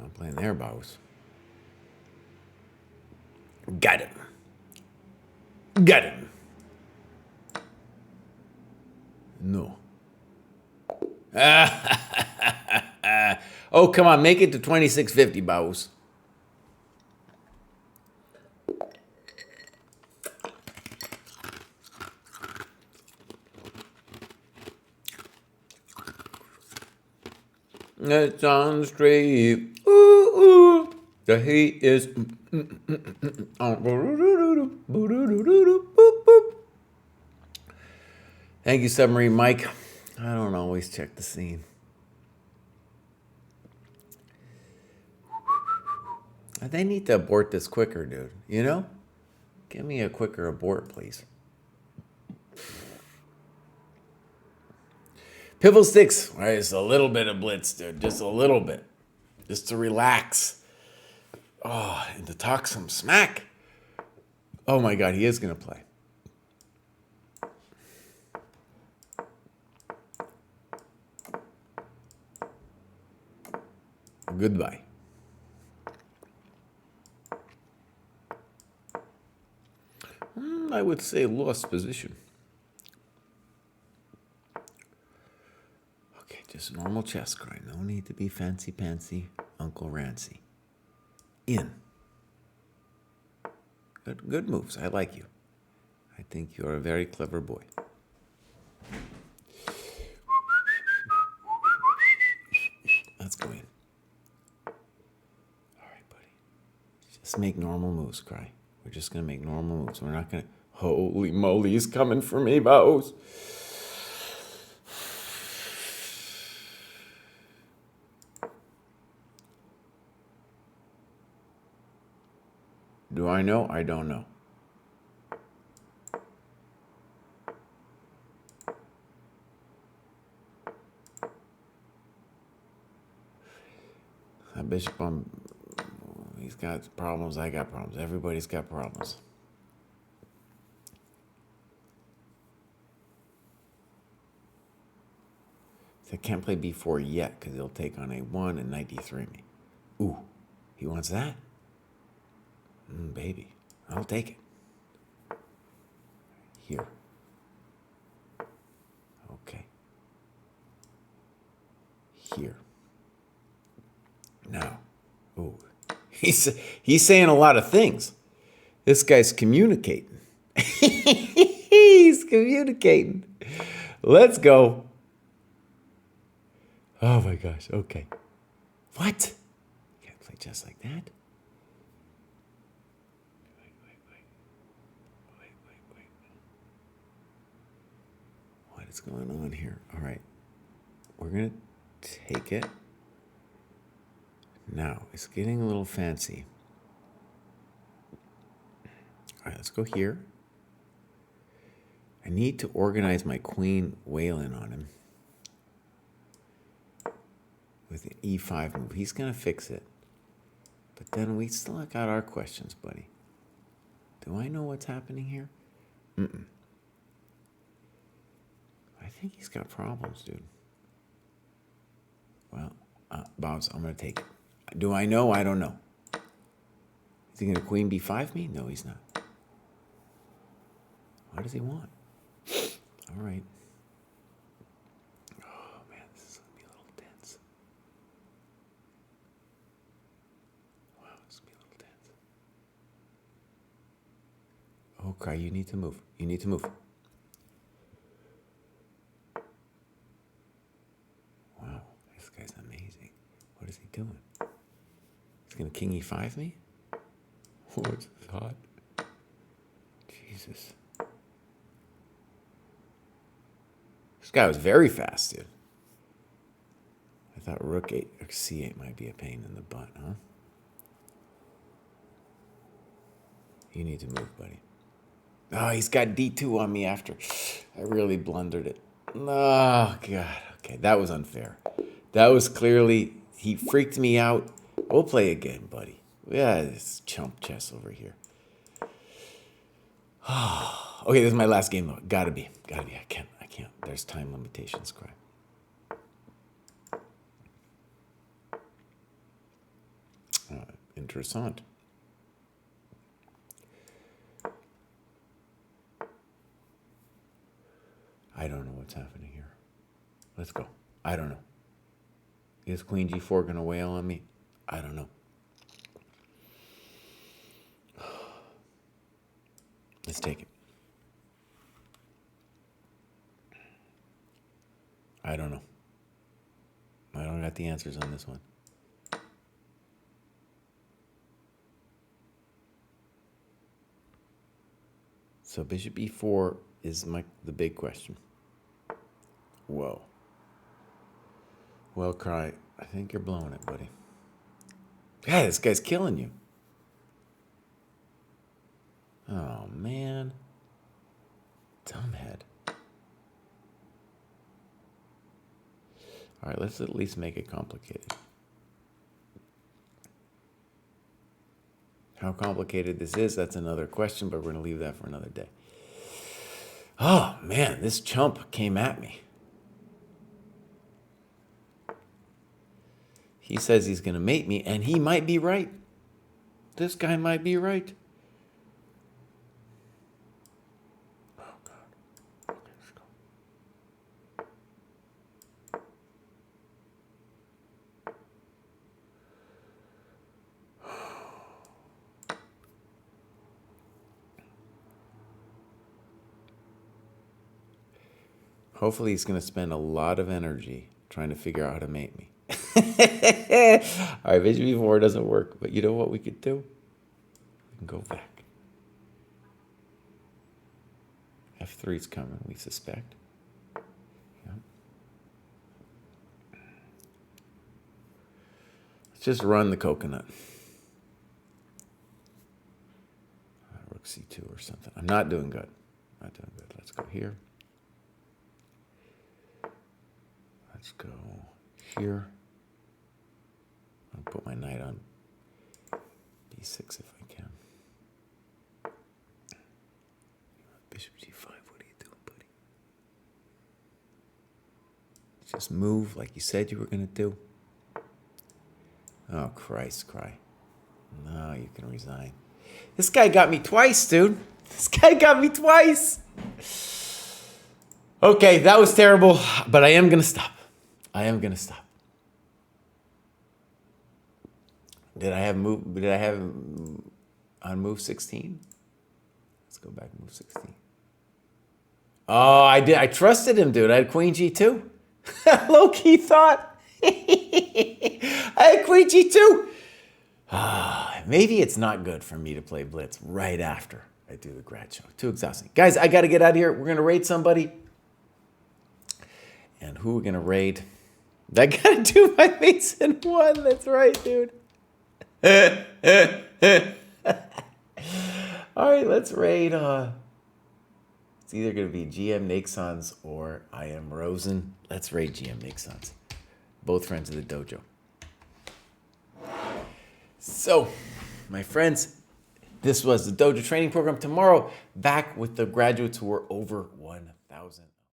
I'm playing their boss. Got him. Got him. No. Oh, come on. Make it to 2650, boss. It's on the street. Ooh, ooh. The heat is. Thank you, Submarine Mike. I don't always check the scene. They need to abort this quicker, dude. You know? Give me a quicker abort, please. Pivot sticks. All right, just a little bit of blitz, dude. Just a little bit. Just to relax. Oh, and to talk some smack. Oh my God, he is going to play. Goodbye. I would say lost position. Okay, just normal chess grind. No need to be fancy-pantsy Uncle Rancy. In. Good moves. I like you. I think you're a very clever boy. Let's go in. All right, buddy. Just make normal moves, Kraai. We're just going to make normal moves. We're not going to... Holy moly, he's coming for me, bows. Do I know? I don't know. That bishop on... He's got problems. I got problems. Everybody's got problems. I can't play b4 yet because he'll take on a1 and knight d3 me. Ooh, he wants that? Baby, I'll take it. Here. Okay. Here. Now. Ooh. He's saying a lot of things. This guy's communicating. He's communicating. Let's go. Oh my gosh, okay. What? You can't play chess like that? Wait. What is going on here? All right. We're going to take it. Now, it's getting a little fancy. All right, let's go here. I need to organize my queen wailing on him. With an e5 move. He's going to fix it. But then we still got our questions, buddy. Do I know what's happening here? I think he's got problems, dude. Well, Bob's, I'm going to take it. Do I know? I don't know. Is he going to queen b5 me? No, he's not. What does he want? All right. Oh, man, this is going to be a little tense. Wow, this is going to be a little tense. Oh, Kraai, you need to move. You need to move. Wow, this guy's amazing. What is he doing? He's going to king e5 me? Oh, it's hot. Jesus. This guy was very fast, dude. I thought rook 8 or c8 might be a pain in the butt, huh? You need to move, buddy. Oh, he's got d2 on me after. I really blundered it. Oh, God. Okay, that was unfair. That was clearly... He freaked me out. We'll play again, buddy. Yeah, this chump chess over here. Okay, this is my last game, though. Gotta be. I can't. There's time limitations, Kraai. Interessant. I don't know what's happening here. Let's go. I don't know. Is queen g4 going to wail on me? I don't know. Let's take it. I don't know. I don't got the answers on this one. So bishop e4 is the big question. Whoa. Well, Kraai, I think you're blowing it, buddy. God, this guy's killing you. Oh, man. Dumbhead. All right, let's at least make it complicated. How complicated this is, that's another question, but we're going to leave that for another day. Oh, man, this chump came at me. He says he's going to mate me, and he might be right. This guy might be right. Oh, God. Okay, let's go. Hopefully he's going to spend a lot of energy trying to figure out how to mate me. All right, vision before doesn't work, but you know what we could do? We can go back. F3's coming, we suspect. Yeah. Let's just run the coconut. Rook C2 or something. I'm not doing good. Not doing good. Let's go here. Let's go here. I'll put my knight on B6 if I can. Bishop G5, what are you doing, buddy? Just move like you said you were going to do. Oh, Christ, Kraai. No, you can resign. This guy got me twice, dude. This guy got me twice. Okay, that was terrible, but I am going to stop. I am going to stop. Did I have on move 16? Let's go back to move 16. Oh, I did. I trusted him, dude. I had queen G2. Low-key thought. I had queen G2. Maybe it's not good for me to play blitz right after I do the grad show. Too exhausting. Guys, I got to get out of here. We're going to raid somebody. And who we're going to raid? I got to do my mates in one. That's right, dude. All right, let's raid. It's either going to be GM Naxons or I am Rosen. Let's raid GM Naxons. Both friends of the dojo. So, my friends, this was the Dojo Training Program. Tomorrow, back with the graduates who are over 1,000.